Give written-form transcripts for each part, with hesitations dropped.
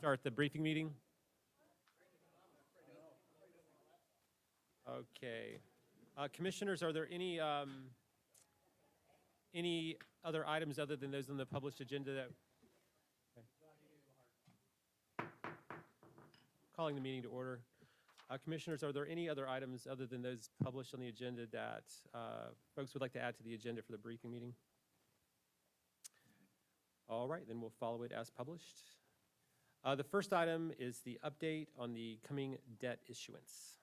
start the briefing meeting? Okay. Commissioners, are there any other items other than those on the published agenda that? Okay. Calling the meeting to order. Commissioners, are there any other items other than those published on the agenda that folks would like to add to the agenda for the briefing meeting? All right, then we'll follow it as published. The first item is the update on the coming debt issuance.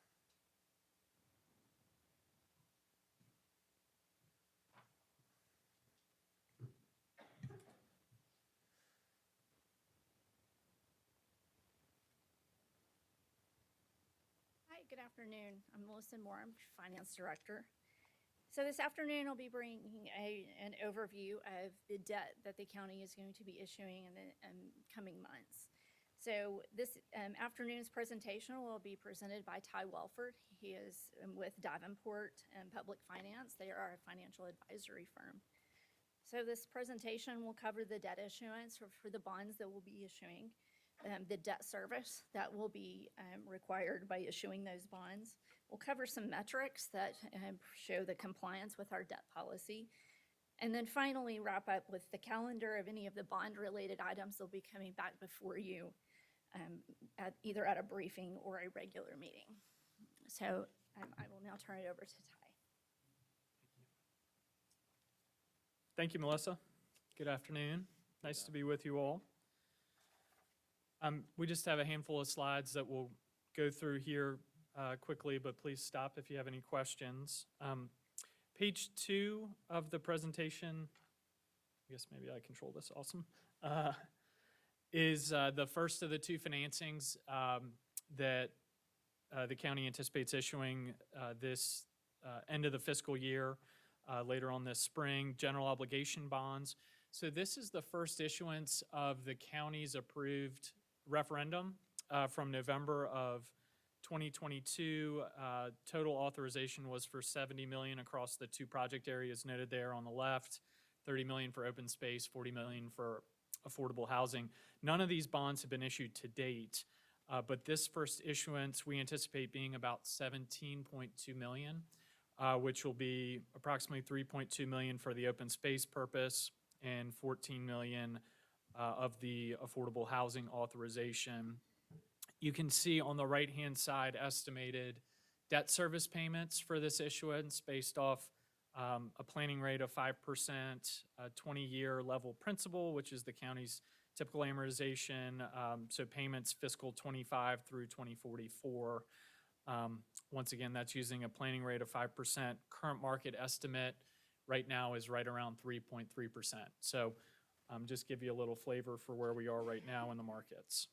Hi, good afternoon. I'm Melissa Moore, I'm Finance Director. So this afternoon, I'll be bringing an overview of the debt that the county is going to be issuing in the coming months. So this afternoon's presentation will be presented by Ty Welford. He is with Davenport Public Finance. They are a financial advisory firm. So this presentation will cover the debt issuance for the bonds that we'll be issuing, the debt service that will be required by issuing those bonds. We'll cover some metrics that show the compliance with our debt policy. And then finally wrap up with the calendar of any of the bond-related items that will be coming back before you either at a briefing or a regular meeting. So I will now turn it over to Ty. Thank you, Melissa. Good afternoon. Nice to be with you all. We just have a handful of slides that we'll go through here quickly, but please stop if you have any questions. Page 2 of the presentation, I guess maybe I control this, awesome, is the first of the two financings that the county anticipates issuing this end of the fiscal year, later on this spring, general obligation bonds. So this is the first issuance of the county's approved referendum from November of 2022. Total authorization was for $70 million across the two project areas noted there on the left, $30 million for open space, $40 million for affordable housing. None of these bonds have been issued to date, but this first issuance we anticipate being about $17.2 million, which will be approximately $3.2 million for the open space purpose and $14 million of the affordable housing authorization. You can see on the right-hand side estimated debt service payments for this issuance based off a planning rate of 5%, a 20-year level principal, which is the county's typical amortization, so payments fiscal 25 through 2044. Once again, that's using a planning rate of 5%. Current market estimate right now is right around 3.3%. So just give you a little flavor for where we are right now in the markets.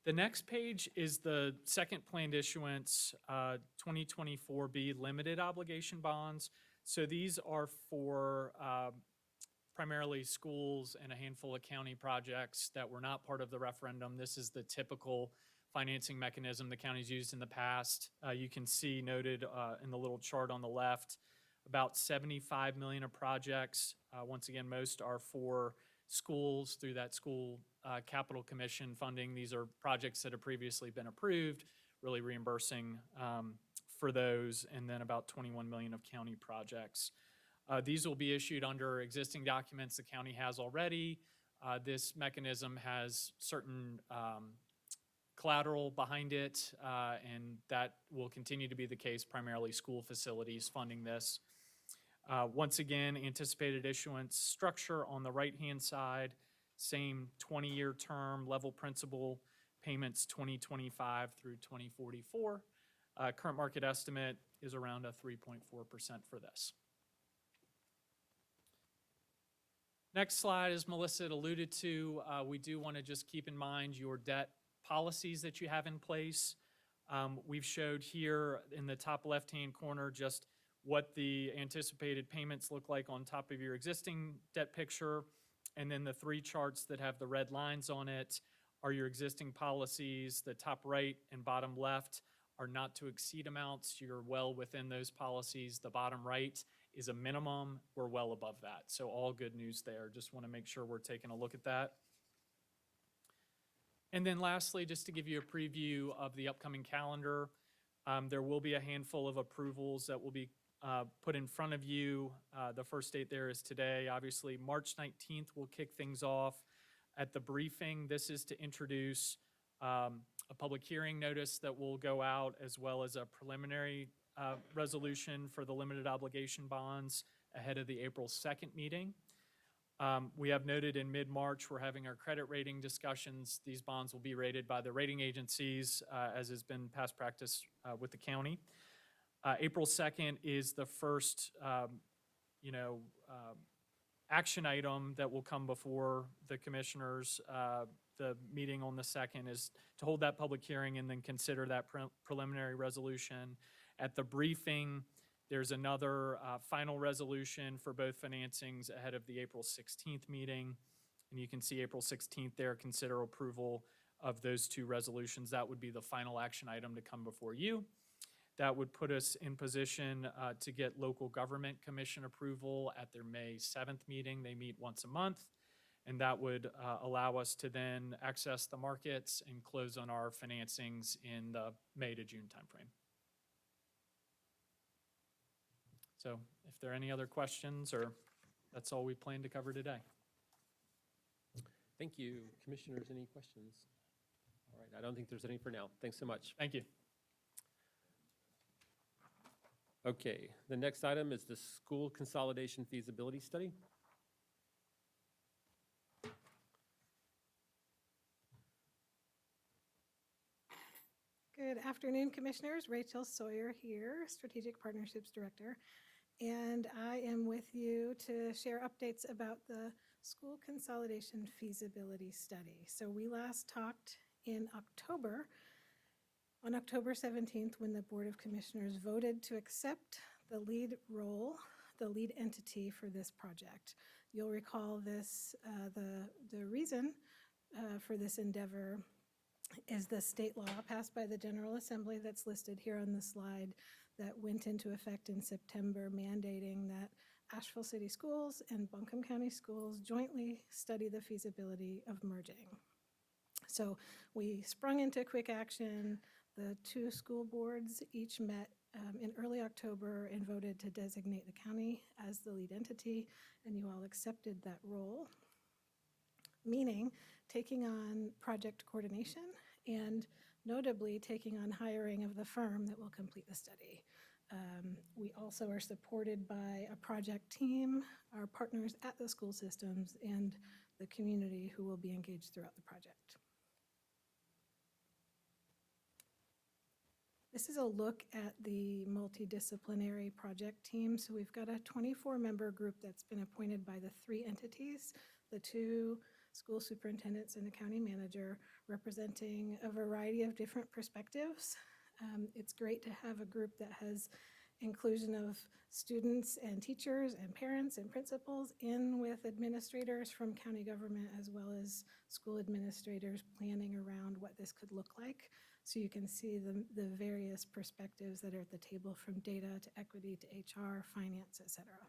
The next page is the second planned issuance, 2024B limited obligation bonds. So these are for primarily schools and a handful of county projects that were not part of the referendum. This is the typical financing mechanism the county's used in the past. You can see noted in the little chart on the left, about $75 million of projects. Once again, most are for schools through that school capital commission funding. These are projects that have previously been approved, really reimbursing for those, and then about $21 million of county projects. These will be issued under existing documents the county has already. This mechanism has certain collateral behind it, and that will continue to be the case, primarily school facilities funding this. Once again, anticipated issuance structure on the right-hand side, same 20-year term, level principal, payments 2025 through 2044. Current market estimate is around a 3.4% for this. Next slide, as Melissa had alluded to, we do want to just keep in mind your debt policies that you have in place. We've showed here in the top left-hand corner just what the anticipated payments look like on top of your existing debt picture. And then the three charts that have the red lines on it are your existing policies. The top right and bottom left are not to exceed amounts. You're well within those policies. The bottom right is a minimum. We're well above that. So all good news there. Just want to make sure we're taking a look at that. And then lastly, just to give you a preview of the upcoming calendar, there will be a handful of approvals that will be put in front of you. The first date there is today. Obviously, March 19th will kick things off at the briefing. This is to introduce a public hearing notice that will go out, as well as a preliminary resolution for the limited obligation bonds ahead of the April 2nd meeting. We have noted in mid-March, we're having our credit rating discussions. These bonds will be rated by the rating agencies, as has been past practice with the county. April 2nd is the first, action item that will come before the commissioners. The meeting on the 2nd is to hold that public hearing and then consider that preliminary resolution. At the briefing, there's another final resolution for both financings ahead of the April 16th meeting. And you can see April 16th there, consider approval of those two resolutions. That would be the final action item to come before you. That would put us in position to get local government commission approval at their May 7th meeting. They meet once a month. And that would allow us to then access the markets and close on our financings in the May to June timeframe. So if there are any other questions, or that's all we plan to cover today. Thank you. Commissioners, any questions? All right, I don't think there's any for now. Thanks so much. Thank you. Okay, the next item is the school consolidation feasibility study. Good afternoon, Commissioners. Rachel Sawyer here, Strategic Partnerships Director. And I am with you to share updates about the school consolidation feasibility study. So we last talked in October, on October 17th, when the Board of Commissioners voted to accept the lead role, the lead entity for this project. You'll recall this, the reason for this endeavor is the state law passed by the General Assembly that's listed here on the slide that went into effect in September, mandating that Asheville City Schools and Buncombe County Schools jointly study the feasibility of merging. So we sprung into quick action. The two school boards each met in early October and voted to designate the county as the lead entity, and you all accepted that role, meaning taking on project coordination and notably taking on hiring of the firm that will complete the study. We also are supported by a project team, our partners at the school systems, and the community who will be engaged throughout the project. This is a look at the multidisciplinary project team. So we've got a 24-member group that's been appointed by the three entities, the two school superintendents and the county manager, representing a variety of different perspectives. It's great to have a group that has inclusion of students and teachers and parents and principals in with administrators from county government, as well as school administrators planning around what this could look like. So you can see the various perspectives that are at the table, from data to equity to HR, finance, et cetera,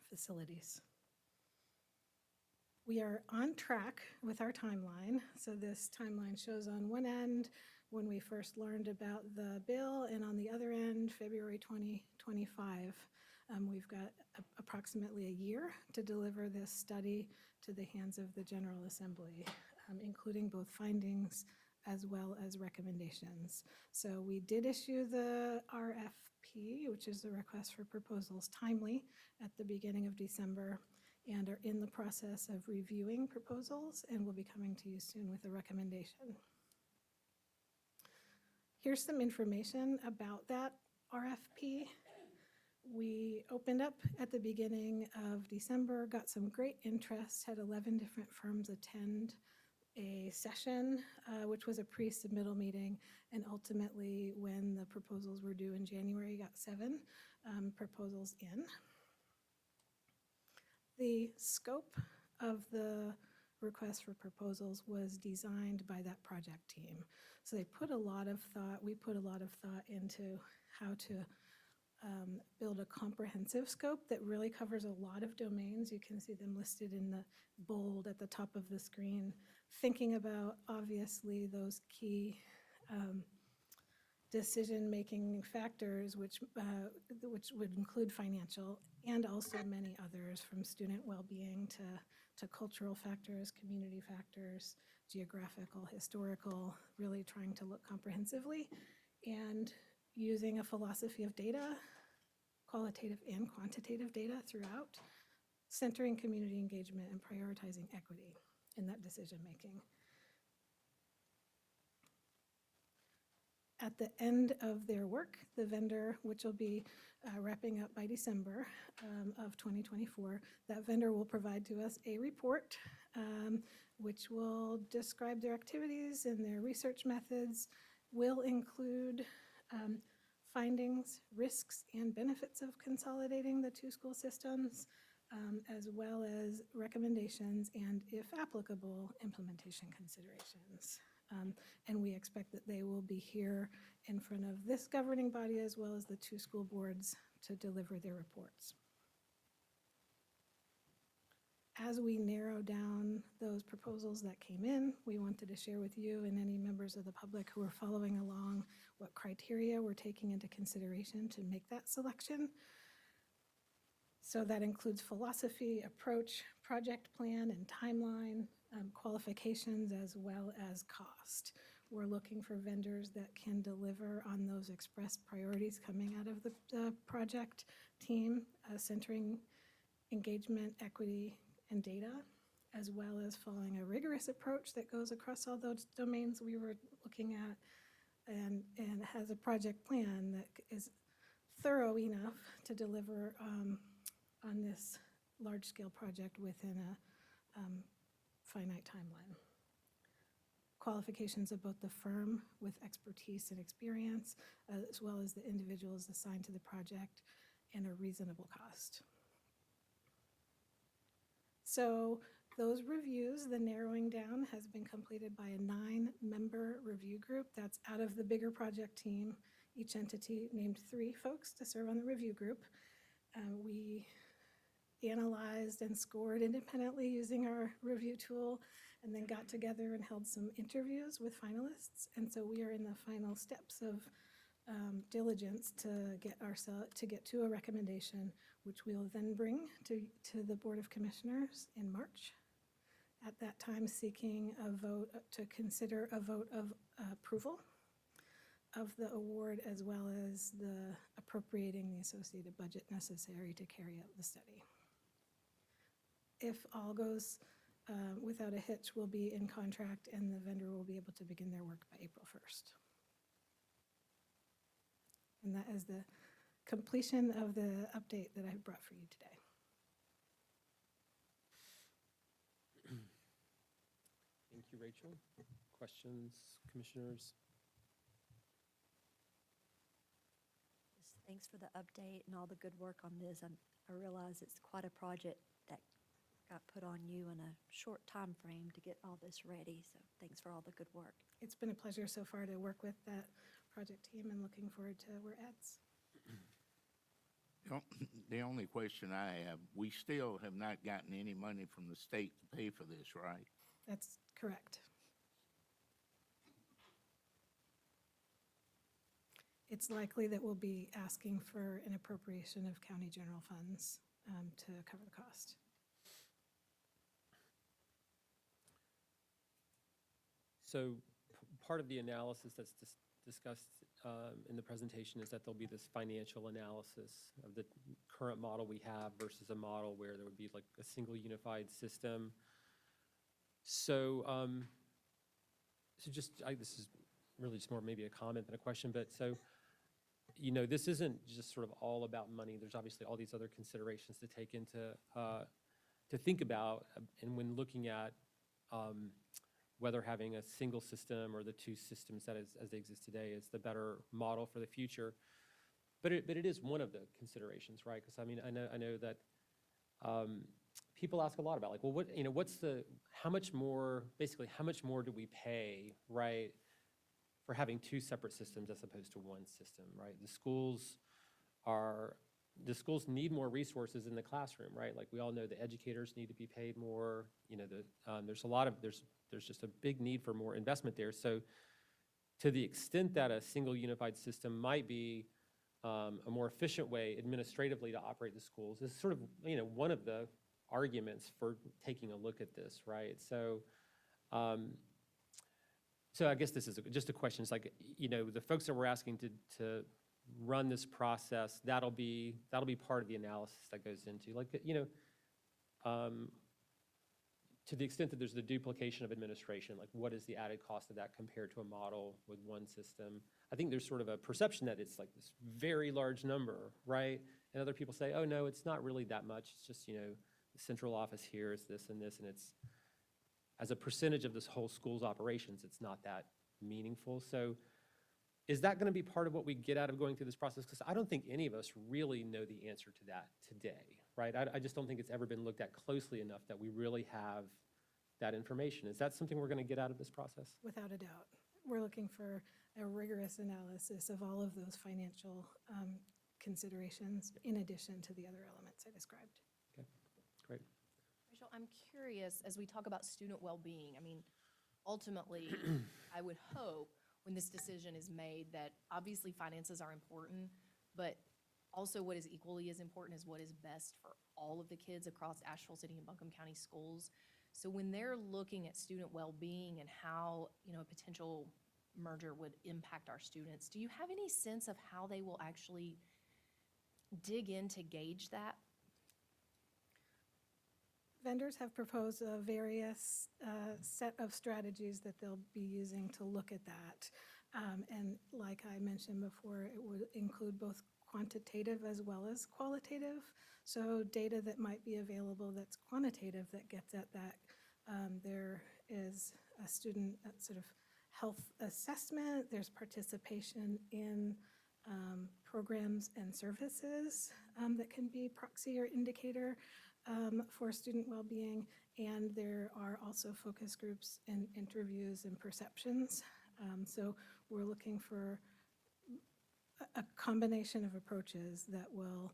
facilities. We are on track with our timeline. So this timeline shows on one end when we first learned about the bill, and on the other end, February 2025. We've got approximately a year to deliver this study to the hands of the General Assembly, including both findings as well as recommendations. So we did issue the RFP, which is the request for proposals, timely at the beginning of December, and are in the process of reviewing proposals, and we'll be coming to you soon with a recommendation. Here's some information about that RFP. We opened up at the beginning of December, got some great interest, had 11 different firms attend a session, which was a pre-submittal meeting, and ultimately, when the proposals were due in January, got 7 proposals in. The scope of the request for proposals was designed by that project team. So they put a lot of thought, we put a lot of thought into how to build a comprehensive scope that really covers a lot of domains. You can see them listed in the bold at the top of the screen. thinking about, obviously, those key decision-making factors, which would include financial and also many others, from student well-being to cultural factors, community factors, geographical, historical, really trying to look comprehensively and using a philosophy of data, qualitative and quantitative data throughout, centering community engagement and prioritizing equity in that decision-making. At the end of their work, the vendor, which will be wrapping up by December of 2024, that vendor will provide to us a report which will describe their activities and their research methods, will include findings, risks, and benefits of consolidating the two school systems, as well as recommendations and, if applicable, implementation considerations. And we expect that they will be here in front of this governing body as well as the two school boards to deliver their reports. As we narrow down those proposals that came in, we wanted to share with you and any members of the public who are following along what criteria we're taking into consideration to make that selection. So that includes philosophy, approach, project plan, and timeline, qualifications, as well as cost. We're looking for vendors that can deliver on those expressed priorities coming out of the project team, centering engagement, equity, and data, as well as following a rigorous approach that goes across all those domains we were looking at, and has a project plan that is thorough enough to deliver on this large-scale project within a finite timeline. Qualifications of both the firm with expertise and experience, as well as the individuals assigned to the project, and a reasonable cost. So those reviews, the narrowing down has been completed by a 9-member review group. That's out of the bigger project team. Each entity named 3 folks to serve on the review group. We analyzed and scored independently using our review tool, and then got together and held some interviews with finalists. And so we are in the final steps of diligence to get to a recommendation, which we will then bring to the Board of Commissioners in March. At that time, seeking a vote to consider a vote of approval of the award, as well as the appropriating the associated budget necessary to carry out the study. If all goes without a hitch, we'll be in contract and the vendor will be able to begin their work by April 1st. And that is the completion of the update that I've brought for you today. Thank you, Rachel. Questions, commissioners? Just thanks for the update and all the good work on this. I realize it's quite a project that got put on you in a short time frame to get all this ready. So thanks for all the good work. It's been a pleasure so far to work with that project team, and looking forward to where it adds. The only question I have, we still have not gotten any money from the state to pay for this, right? That's correct. It's likely that we'll be asking for an appropriation of county general funds to cover the cost. So part of the analysis that's discussed in the presentation is that there'll be this financial analysis of the current model we have versus a model where there would be like a single unified system. So, this is really just more maybe a comment than a question, but so, you know, this isn't just sort of all about money. There's obviously all these other considerations to take into, to think about, and when looking at whether having a single system or the two systems that as they exist today is the better model for the future. But it is one of the considerations, right? Because I mean, I know that people ask a lot about like, well, how much more do we pay, right, for having two separate systems as opposed to one system, right? The schools need more resources in the classroom, right? Like we all know the educators need to be paid more. You know, there's there's just a big need for more investment there. So to the extent that a single unified system might be a more efficient way administratively to operate the schools is sort of, one of the arguments for taking a look at this, right? So, so I guess this is just a question. It's like, the folks that we're asking to run this process, that'll be part of the analysis that goes into, like, to the extent that there's the duplication of administration, like what is the added cost of that compared to a model with one system? I think there's sort of a perception that it's like this very large number, right? And other people say, oh, no, it's not really that much. It's just, the central office here is this, and it's, as a percentage of this whole school's operations, it's not that meaningful. So is that going to be part of what we get out of going through this process? Because I don't think any of us really know the answer to that today, right? I just don't think it's ever been looked at closely enough that we really have that information. Is that something we're going to get out of this process? Without a doubt. We're looking for a rigorous analysis of all of those financial considerations in addition to the other elements I described. Okay, great. Rachel, I'm curious, as we talk about student well-being, I mean, ultimately, I would hope when this decision is made that obviously finances are important, but also what is equally as important is what is best for all of the kids across Asheville City and Buncombe County schools. So when they're looking at student well-being and how, a potential merger would impact our students, do you have any sense of how they will actually dig in to gauge that? Vendors have proposed a various set of strategies that they'll be using to look at that. And like I mentioned before, it would include both quantitative as well as qualitative. So data that might be available that's quantitative that gets at that. There is a student sort of health assessment. There's participation in programs and services that can be proxy or indicator for student well-being, and there are also focus groups and interviews and perceptions. So we're looking for a combination of approaches that will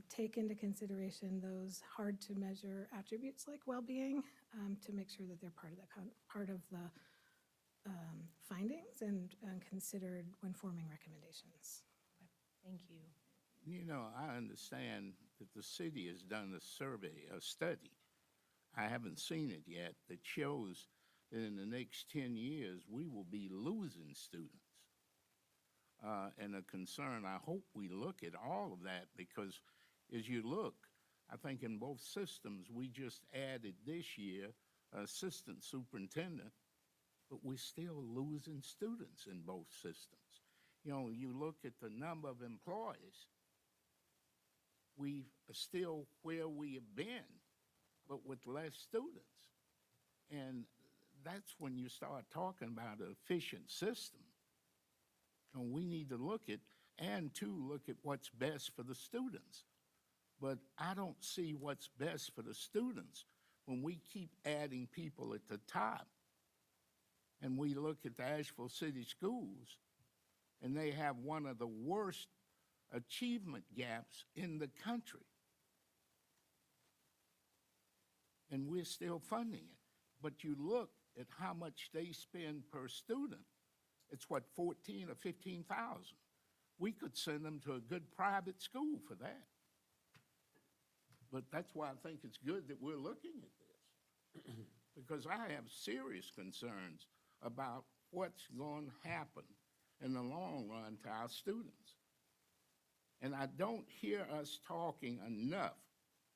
take into consideration those hard-to-measure attributes like well-being to make sure that they're part of the findings and considered when forming recommendations. Thank you. I understand that the city has done a survey, a study. I haven't seen it yet that shows that in the next 10 years, we will be losing students. And a concern, I hope we look at all of that because as you look, I think in both systems, we just added this year assistant superintendent, but we're still losing students in both systems. You look at the number of employees, we are still where we have been, but with less students. And that's when you start talking about an efficient system. And we need to look at what's best for the students. But I don't see what's best for the students when we keep adding people at the top. And we look at the Asheville City Schools, and they have one of the worst achievement gaps in the country. And we're still funding it. But you look at how much they spend per student, it's what, 14 or 15,000. We could send them to a good private school for that. But that's why I think it's good that we're looking at this. Because I have serious concerns about what's going to happen in the long run to our students. And I don't hear us talking enough,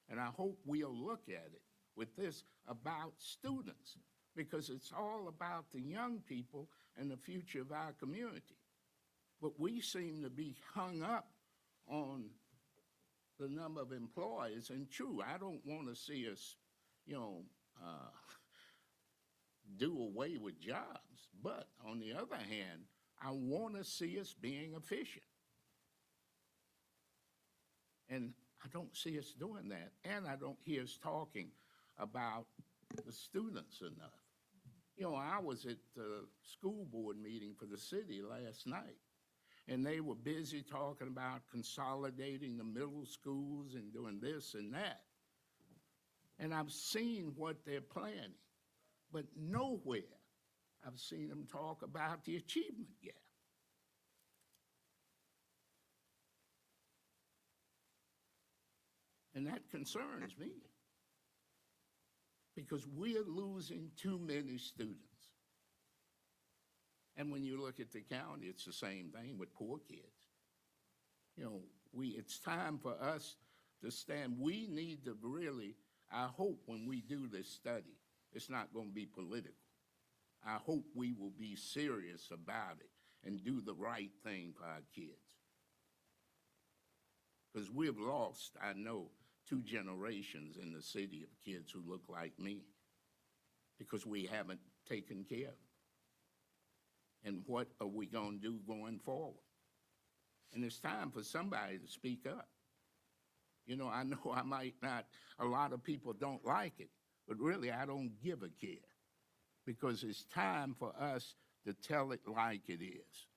and I hope we'll look at it with this, about students, because it's all about the young people and the future of our community. But we seem to be hung up on the number of employees, and true, I don't want to see us, do away with jobs, but on the other hand, I want to see us being efficient. And I don't see us doing that, and I don't hear us talking about the students enough. I was at the school board meeting for the city last night, and they were busy talking about consolidating the middle schools and doing this and that. And I've seen what they're planning. But nowhere I've seen them talk about the achievement gap. And that concerns me, because we're losing too many students. And when you look at the county, it's the same thing with poor kids. You know, it's time for us to stand. We need to really, I hope when we do this study, it's not going to be political. I hope we will be serious about it and do the right thing for our kids. Because we've lost, I know, 2 generations in the city of kids who look like me because we haven't taken care of them. And what are we going to do going forward? And it's time for somebody to speak up. You know I might not, a lot of people don't like it, but really I don't give a care, because it's time for us to tell it like it is.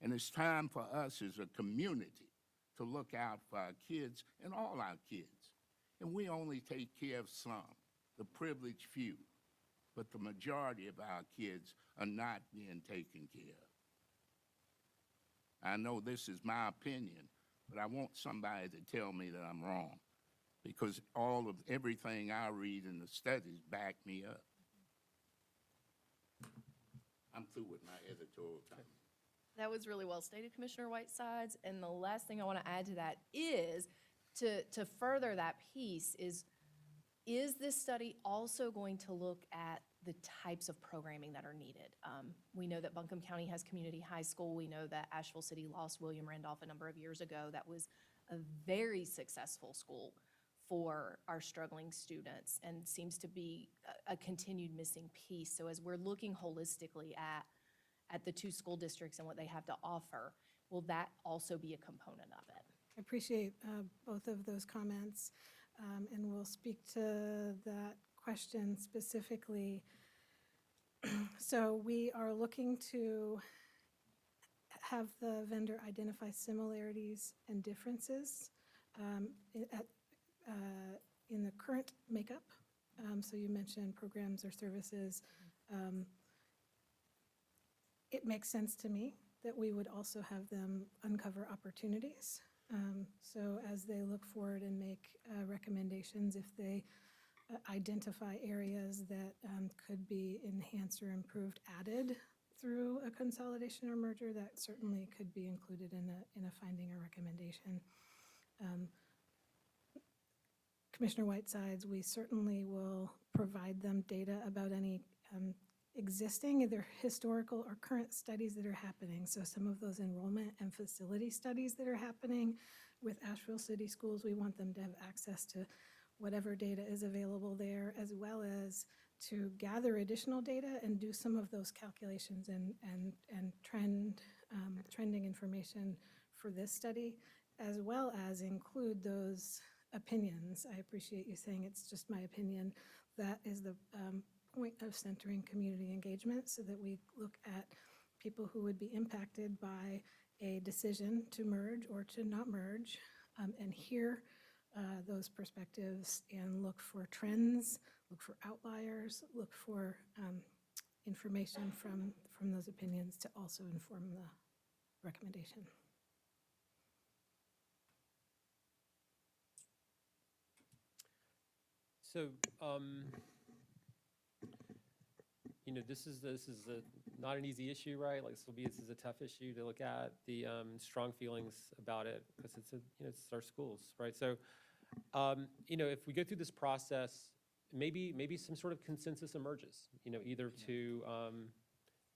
And it's time for us as a community to look out for our kids and all our kids. And we only take care of some, the privileged few, but the majority of our kids are not being taken care of. I know this is my opinion, but I want somebody to tell me that I'm wrong, because everything I read in the studies back me up. I'm through with my editorial time. That was really well stated, Commissioner Whitesides. And the last thing I want to add to that is, to further that piece is this study also going to look at the types of programming that are needed? We know that Buncombe County has community high school. We know that Asheville City lost William Randolph a number of years ago. That was a very successful school for our struggling students and seems to be a continued missing piece. So as we're looking holistically at the 2 school districts and what they have to offer, will that also be a component of it? I appreciate both of those comments, and we'll speak to that question specifically. So we are looking to have the vendor identify similarities and differences in the current makeup. So you mentioned programs or services. It makes sense to me that we would also have them uncover opportunities. So as they look forward and make recommendations, if they identify areas that could be enhanced or improved, added through a consolidation or merger, that certainly could be included in a finding or recommendation. Commissioner Whitesides, we certainly will provide them data about any existing, either historical or current studies that are happening. So some of those enrollment and facility studies that are happening with Asheville City Schools, we want them to have access to whatever data is available there, as well as to gather additional data and do some of those calculations and trending information for this study, as well as include those opinions. I appreciate you saying it's just my opinion. That is the point of centering community engagement, so that we look at people who would be impacted by a decision to merge or to not merge, and hear those perspectives and look for trends, look for outliers, look for information from those opinions to also inform the recommendation. So, you know, this is not an easy issue, right? Like, this is a tough issue to look at. The strong feelings about it, because it's our schools, right? So, you know, if we go through this process, maybe some sort of consensus emerges. You know, either to,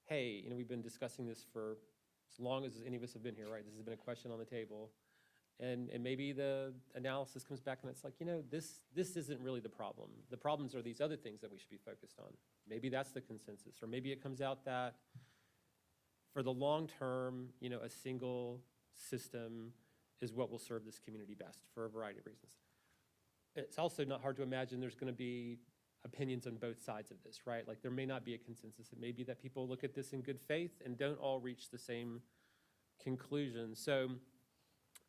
hey, you know, we've been discussing this for as long as any of us have been here, right? This has been a question on the table. And maybe the analysis comes back and it's like, you know, this isn't really the problem. The problems are these other things that we should be focused on. Maybe that's the consensus. Or maybe it comes out that for the long term, you know, a single system is what will serve this community best for a variety of reasons. It's also not hard to imagine there's going to be opinions on both sides of this, right? Like, there may not be a consensus. It may be that people look at this in good faith and don't all reach the same conclusion. So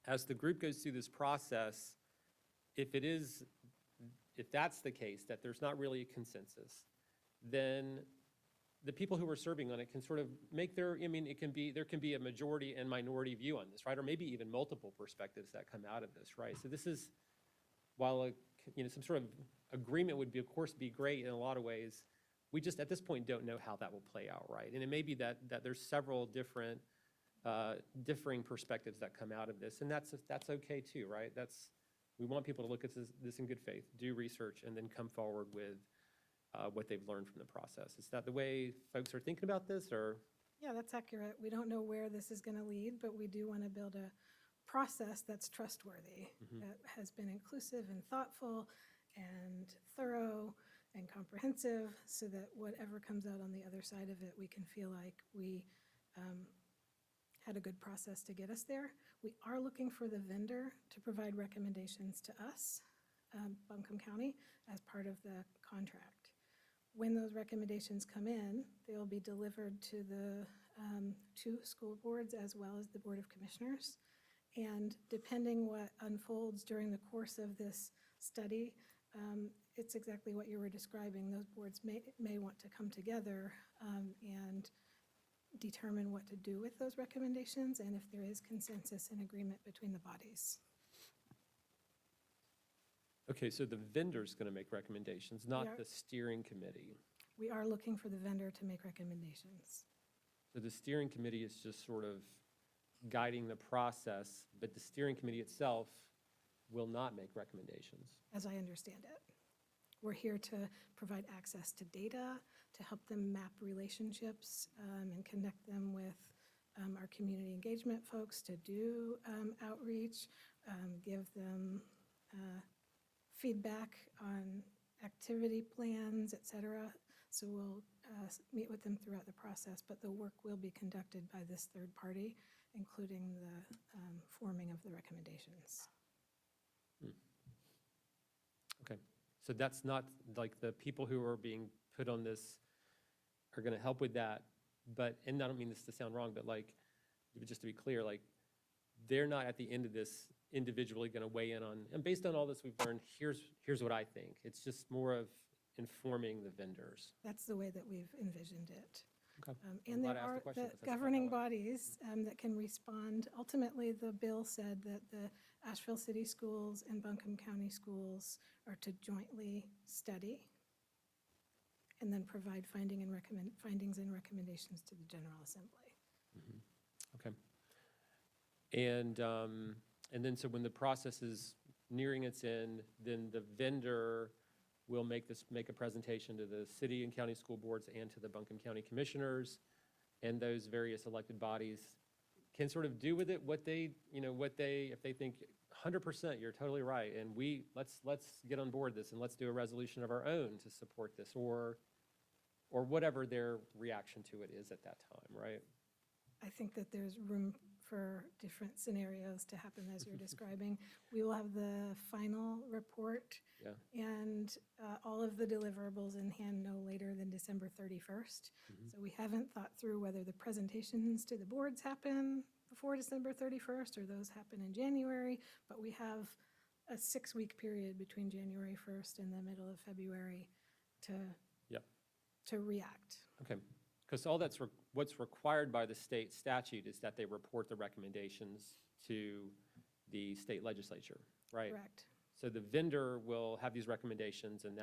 as the group goes through this process, if that's the case, that there's not really a consensus, then the people who are serving on it can sort of make their, I mean, there can be a majority and minority view on this, right? Or maybe even multiple perspectives that come out of this, right? So this is, while, some sort of agreement would be, of course, be great in a lot of ways, we just, at this point, don't know how that will play out, right? And it may be that there's several different differing perspectives that come out of this, and that's okay too, right? We want people to look at this in good faith, do research, and then come forward with what they've learned from the process. Is that the way folks are thinking about this, or? Yeah, that's accurate. We don't know where this is going to lead, but we do want to build a process that's trustworthy, that has been inclusive and thoughtful and thorough and comprehensive, so that whatever comes out on the other side of it, we can feel like we had a good process to get us there. We are looking for the vendor to provide recommendations to us, Buncombe County, as part of the contract. When those recommendations come in, they will be delivered to the two school boards as well as the Board of Commissioners. And depending what unfolds during the course of this study, it's exactly what you were describing. Those boards may want to come together and determine what to do with those recommendations, and if there is consensus and agreement between the bodies. Okay, so the vendor's going to make recommendations, We not are- the steering committee. We are looking for the vendor to make recommendations. So the steering committee is just sort of guiding the process, but the steering committee itself will not make recommendations. As I understand it. We're here to provide access to data, to help them map relationships and connect them with our community engagement folks to do outreach, give them feedback on activity plans, et cetera. So we'll meet with them throughout the process, but the work will be conducted by this third party, including the forming of the recommendations. Okay, so that's not, like, the people who are being put on this are going to help with that, but, and I don't mean this to sound wrong, but like, just to be clear, like, they're not at the end of this individually going to weigh in on, and based on all this we've learned, here's what I think. It's just more of informing the vendors. That's the way that we've envisioned it. Okay. And glad there I asked the are question, the 'cause that's what I governing thought. bodies that can respond. Ultimately, the bill said that the Asheville City Schools and Buncombe County Schools are to jointly study and then provide findings and recommendations to the General Assembly. Okay. And then, so when the process is nearing its end, then the vendor will make a presentation to the city and county school boards and to the Buncombe County Commissioners, and those various elected bodies can sort of do with it what they, if they think 100%, you're totally right, and let's get on board this, and let's do a resolution of our own to support this, or whatever their reaction to it is at that time, right? I think that there's room for different scenarios to happen as you're describing. We will have the final report Yeah. and all of the deliverables in hand no later than December 31st. So we haven't thought through whether the presentations to the boards happen before December 31st or those happen in January, but we have a 6-week period between January 1st and the middle of February to react. Okay, because all what's required by the state statute is that they report the recommendations to the state legislature, right? Correct. So the vendor will have these recommendations, and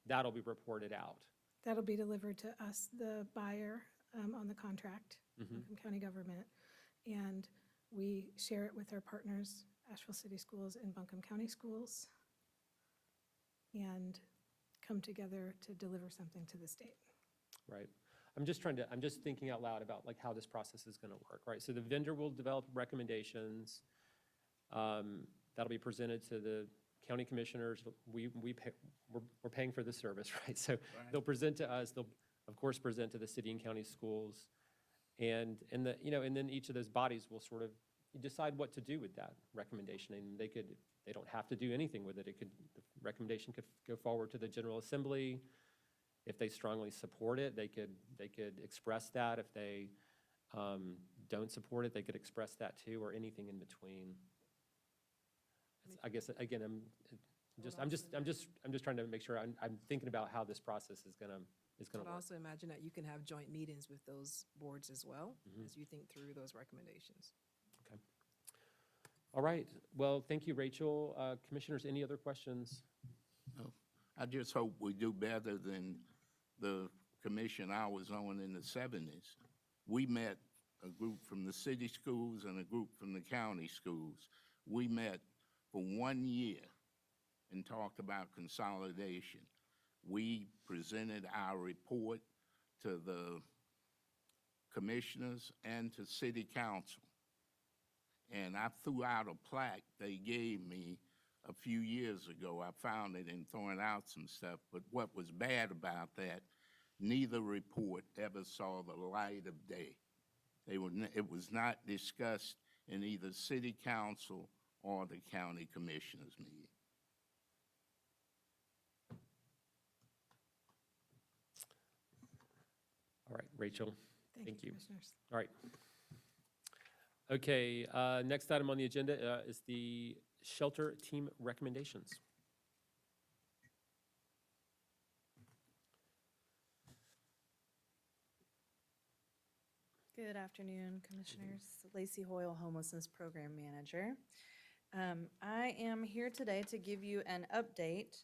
that'll be reported out. That'll be delivered to us, the buyer on the contract, Buncombe County Government, and we share it with our partners, Asheville City Schools and Buncombe County Schools, and come together to deliver something to the state. Right. I'm just thinking out loud about like how this process is going to work, right? So the vendor will develop recommendations that'll be presented to the county commissioners. We're paying for this service, right? So they'll present to us. They'll of course present to the city and county schools, and then each of those bodies will sort of decide what to do with that recommendation. And they don't have to do anything with it. The recommendation could go forward to the General Assembly. If they strongly support it, they could express that. If they don't support it, they could express that too, or anything in between. I guess again, I'm just trying to make sure I'm thinking about how this process is going to is going I'd to work. also imagine that you can have joint meetings with those boards as well, Mhm. as you think through those recommendations. Okay. All right. Well, thank you, Rachel. Commissioners, any other questions? No. I just hope we do better than the commission I was on in the 70s. We met, a group from the city schools and a group from the county schools. We met for 1 year and talked about consolidation. We presented our report to the commissioners and to city council. And I threw out a plaque they gave me a few years ago. I found it and throwing out some stuff. But what was bad about that, neither report ever saw the light of day. It was not discussed in either city council or the county commissioners meeting. All right, Rachel. Thank you. Commissioners. All right. Okay, next item on the agenda is the shelter team recommendations. Good afternoon, Commissioners. Lacey Hoyle, Homelessness Program Manager. I am here today to give you an update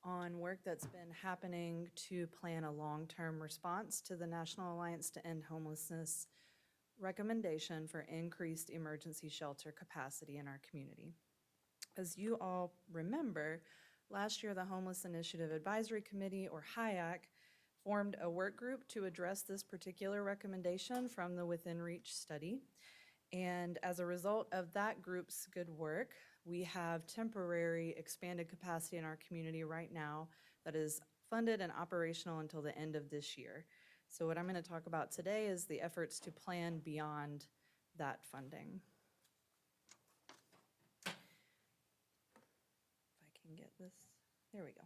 on work that's been happening to plan a long-term response to the National Alliance to End Homelessness recommendation for increased emergency shelter capacity in our community. As you all remember, last year the Homeless Initiative Advisory Committee, or HIAC, formed a work group to address this particular recommendation from the Within Reach study. And as a result of that group's good work, we have temporary expanded capacity in our community right now that is funded and operational until the end of this year. So what I'm going to talk about today is the efforts to plan beyond that funding. If I can get this, there we go.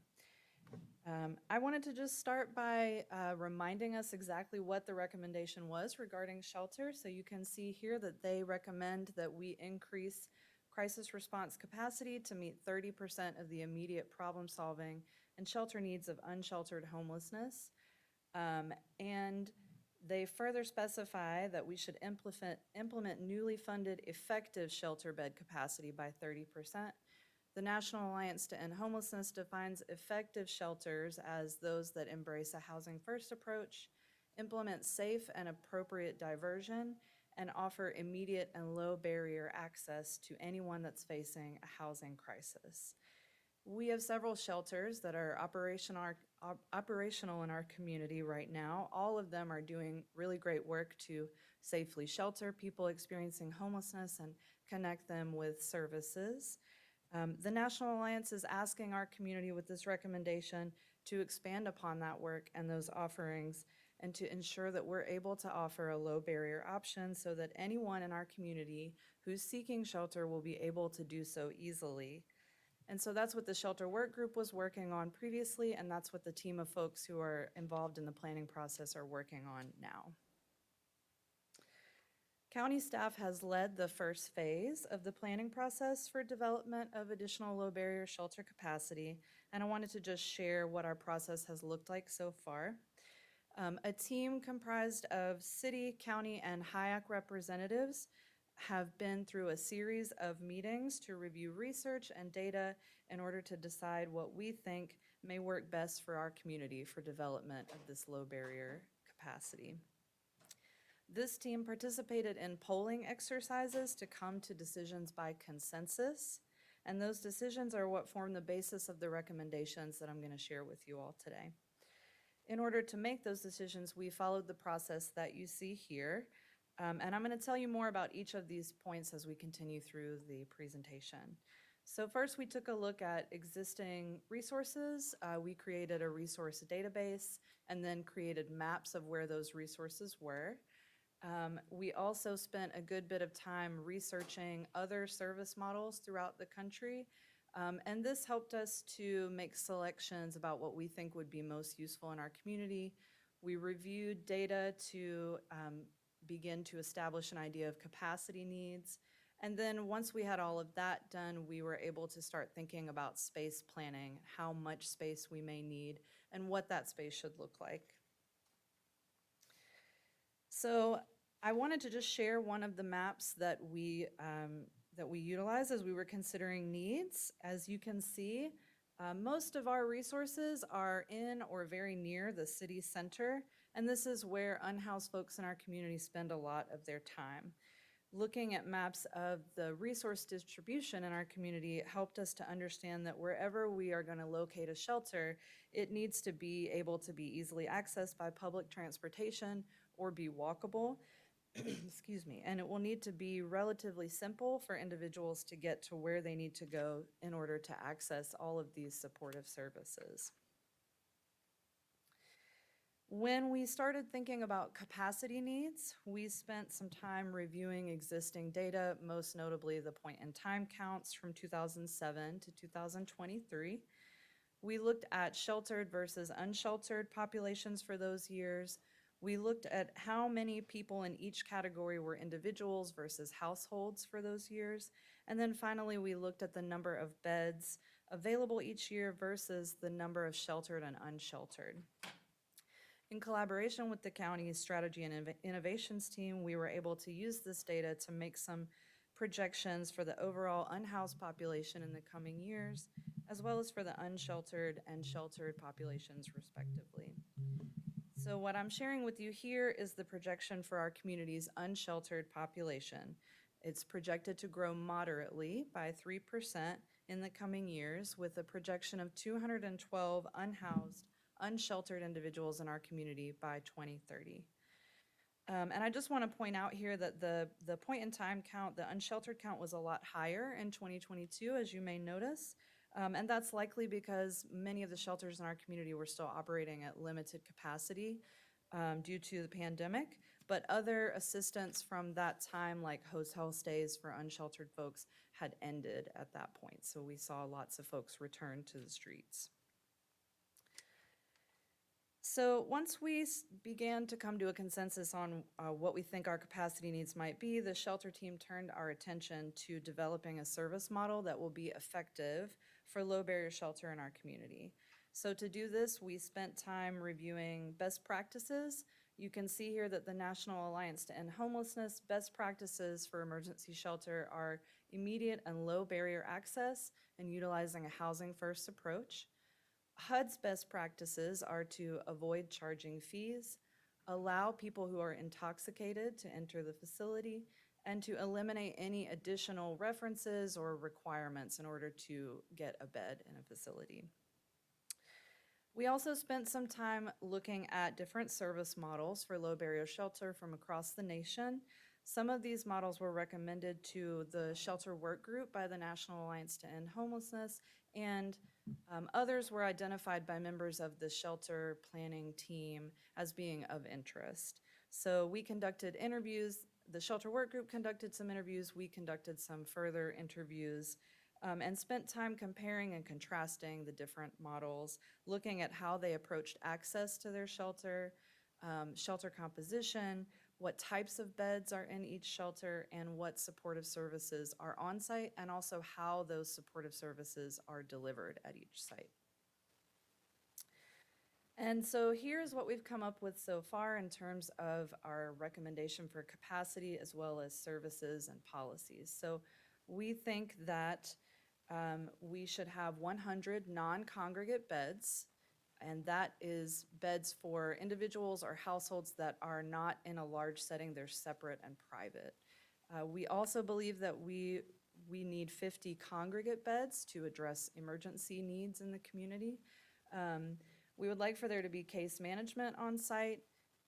I wanted to just start by reminding us exactly what the recommendation was regarding shelter. So you can see here that they recommend that we increase crisis response capacity to meet 30% of the immediate problem solving and shelter needs of unsheltered homelessness. And they further specify that we should implement newly funded effective shelter bed capacity by 30%. The National Alliance to End Homelessness defines effective shelters as those that embrace a housing first approach, implement safe and appropriate diversion, and offer immediate and low barrier access to anyone that's facing a housing crisis. We have several shelters that are operational in our community right now. All of them are doing really great work to safely shelter people experiencing homelessness and connect them with services. The National Alliance is asking our community with this recommendation to expand upon that work and those offerings and to ensure that we're able to offer a low barrier option so that anyone in our community who's seeking shelter will be able to do so easily. And so that's what the shelter work group was working on previously, and that's what the team of folks who are involved in the planning process are working on now. County staff has led the first phase of the planning process for development of additional low barrier shelter capacity, and I wanted to just share what our process has looked like so far. A team comprised of city, county, and HIAC representatives have been through a series of meetings to review research and data in order to decide what we think may work best for our community for development of this low barrier capacity. This team participated in polling exercises to come to decisions by consensus, and those decisions are what form the basis of the recommendations that I'm going to share with you all today. In order to make those decisions, we followed the process that you see here, and I'm going to tell you more about each of these points as we continue through the presentation. So first, we took a look at existing resources. We created a resource database and then created maps of where those resources were. We also spent a good bit of time researching other service models throughout the country, and this helped us to make selections about what we think would be most useful in our community. We reviewed data to begin to establish an idea of capacity needs, and then once we had all of that done, we were able to start thinking about space planning, how much space we may need, and what that space should look like. So I wanted to just share one of the maps that we utilized as we were considering needs. As you can see, most of our resources are in or very near the city center, and this is where unhoused folks in our community spend a lot of their time. Looking at maps of the resource distribution in our community helped us to understand that wherever we are going to locate a shelter, it needs to be able to be easily accessed by public transportation or be walkable. Excuse me, and it will need to be relatively simple for individuals to get to where they need to go in order to access all of these supportive services. When we started thinking about capacity needs, we spent some time reviewing existing data, most notably the point-in-time counts from 2007 to 2023. We looked at sheltered versus unsheltered populations for those years. We looked at how many people in each category were individuals versus households for those years. And then finally, we looked at the number of beds available each year versus the number of sheltered and unsheltered. In collaboration with the county's strategy and innovations team, we were able to use this data to make some projections for the overall unhoused population in the coming years, as well as for the unsheltered and sheltered populations respectively. So what I'm sharing with you here is the projection for our community's unsheltered population. It's projected to grow moderately by 3% in the coming years, with a projection of 212 unhoused, unsheltered individuals in our community by 2030. And I just want to point out here that the point-in-time count, the unsheltered count, was a lot higher in 2022, as you may notice. And that's likely because many of the shelters in our community were still operating at limited capacity due to the pandemic. But other assistance from that time, like hotel stays for unsheltered folks, had ended at that point. So we saw lots of folks return to the streets. So once we began to come to a consensus on what we think our capacity needs might be, the shelter team turned our attention to developing a service model that will be effective for low barrier shelter in our community. So to do this, we spent time reviewing best practices. You can see here that the National Alliance to End Homelessness best practices for emergency shelter are immediate and low barrier access and utilizing a housing first approach. HUD's best practices are to avoid charging fees, allow people who are intoxicated to enter the facility, and to eliminate any additional references or requirements in order to get a bed in a facility. We also spent some time looking at different service models for low barrier shelter from across the nation. Some of these models were recommended to the shelter work group by the National Alliance to End Homelessness, and others were identified by members of the shelter planning team as being of interest. So we conducted interviews, the shelter work group conducted some interviews, we conducted some further interviews, and spent time comparing and contrasting the different models, looking at how they approached access to their shelter, shelter composition, what types of beds are in each shelter, and what supportive services are on site, and also how those supportive services are delivered at each site. And so here's what we've come up with so far in terms of our recommendation for capacity as well as services and policies. So we think that we should have 100 non-congregate beds, and that is beds for individuals or households that are not in a large setting, they're separate and private. We also believe that we need 50 congregate beds to address emergency needs in the community. We would like for there to be case management on site,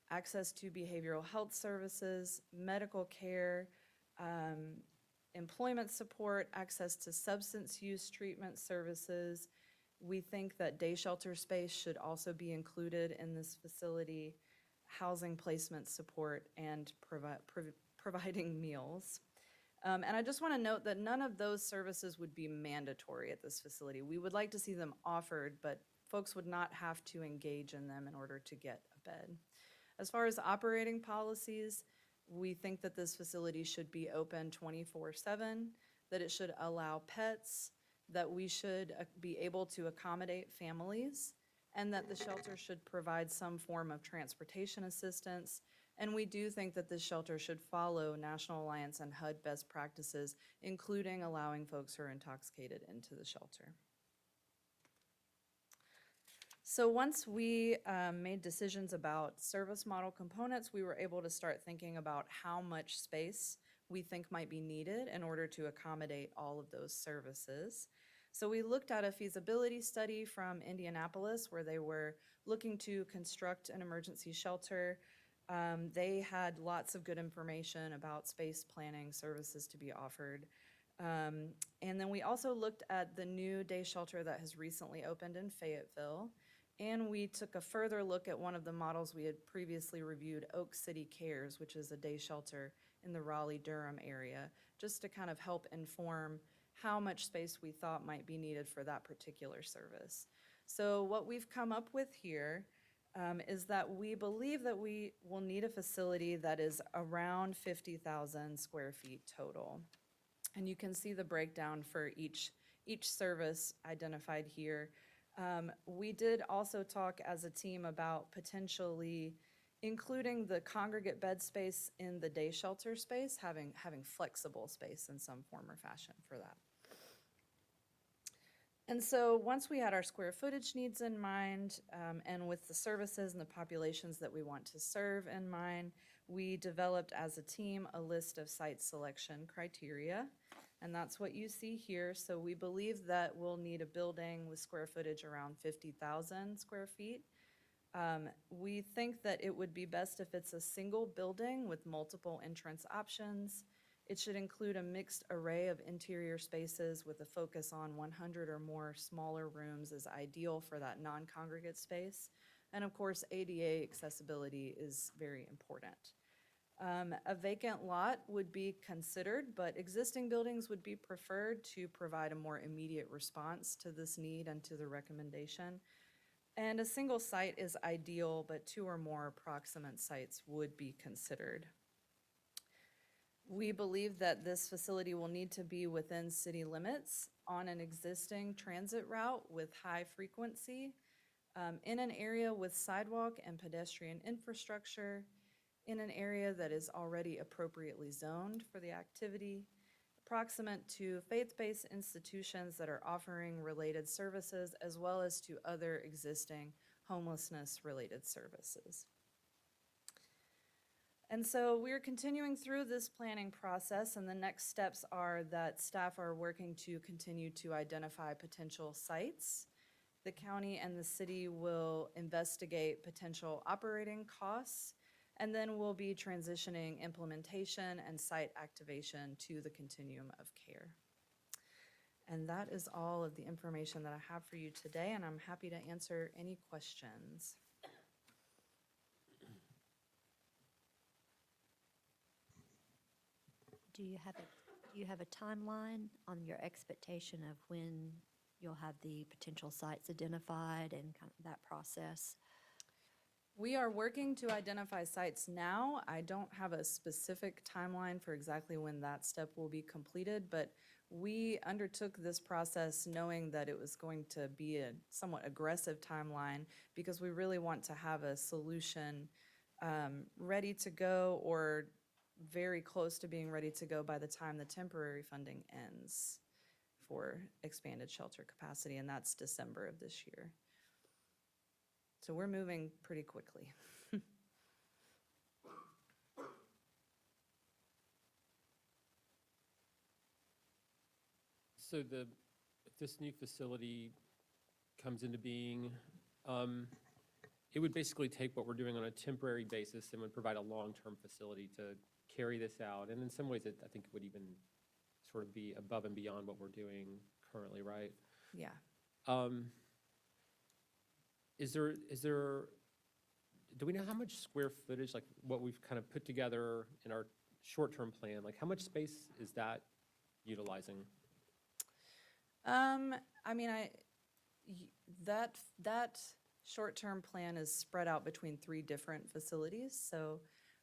access to behavioral health services, medical care, employment support, access to substance use treatment services. We think that day shelter space should also be included in this facility, housing placement support, and providing meals. And I just want to note that none of those services would be mandatory at this facility. We would like to see them offered, but folks would not have to engage in them in order to get a bed. As far as operating policies, we think that this facility should be open 24/7, that it should allow pets, that we should be able to accommodate families, and that the shelter should provide some form of transportation assistance And we do think that this shelter should follow National Alliance and HUD best practices, including allowing folks who are intoxicated into the shelter. So once we made decisions about service model components, we were able to start thinking about how much space we think might be needed in order to accommodate all of those services. So we looked at a feasibility study from Indianapolis where they were looking to construct an emergency shelter. They had lots of good information about space planning services to be offered. And then we also looked at the new day shelter that has recently opened in Fayetteville. And we took a further look at one of the models we had previously reviewed, Oak City Cares, which is a day shelter in the Raleigh-Durham area, just to kind of help inform how much space we thought might be needed for that particular service. So what we've come up with here is that we believe that we will need a facility that is around 50,000 square feet total. And you can see the breakdown for each service identified here. We did also talk as a team about potentially including the congregate bed space in the day shelter space, having flexible space in some form or fashion for that. And so once we had our square footage needs in mind, and with the services and the populations that we want to serve in mind, we developed as a team a list of site selection criteria. And that's what you see here. So we believe that we'll need a building with square footage around 50,000 square feet. We think that it would be best if it's a single building with multiple entrance options. It should include a mixed array of interior spaces with a focus on 100 or more smaller rooms is ideal for that non-congregate space. And of course, ADA accessibility is very important. A vacant lot would be considered, but existing buildings would be preferred to provide a more immediate response to this need and to the recommendation. And a single site is ideal, but 2 or more approximate sites would be considered. We believe that this facility will need to be within city limits on an existing transit route with high frequency, in an area with sidewalk and pedestrian infrastructure, in an area that is already appropriately zoned for the activity, proximate to faith-based institutions that are offering related services, as well as to other existing homelessness-related services. And so we're continuing through this planning process, and the next steps are that staff are working to continue to identify potential sites. The county and the city will investigate potential operating costs, and then we'll be transitioning implementation and site activation to the continuum of care. And that is all of the information that I have for you today, and I'm happy to answer any questions. Do you have a timeline on your expectation of when you'll have the potential sites identified and kind of that process? We are working to identify sites now. I don't have a specific timeline for exactly when that step will be completed, but we undertook this process knowing that it was going to be a somewhat aggressive timeline because we really want to have a solution ready to go or very close to being ready to go by the time the temporary funding ends for expanded shelter capacity, and that's December of this year. So we're moving pretty quickly. So if this new facility comes into being, it would basically take what we're doing on a temporary basis and would provide a long-term facility to carry this out. And in some ways, I think it would even sort of be above and beyond what we're doing currently, right? Yeah. Do we know how much square footage, like what we've kind of put together in our short-term plan, like how much space is that utilizing? That short-term plan is spread out between 3 different facilities. So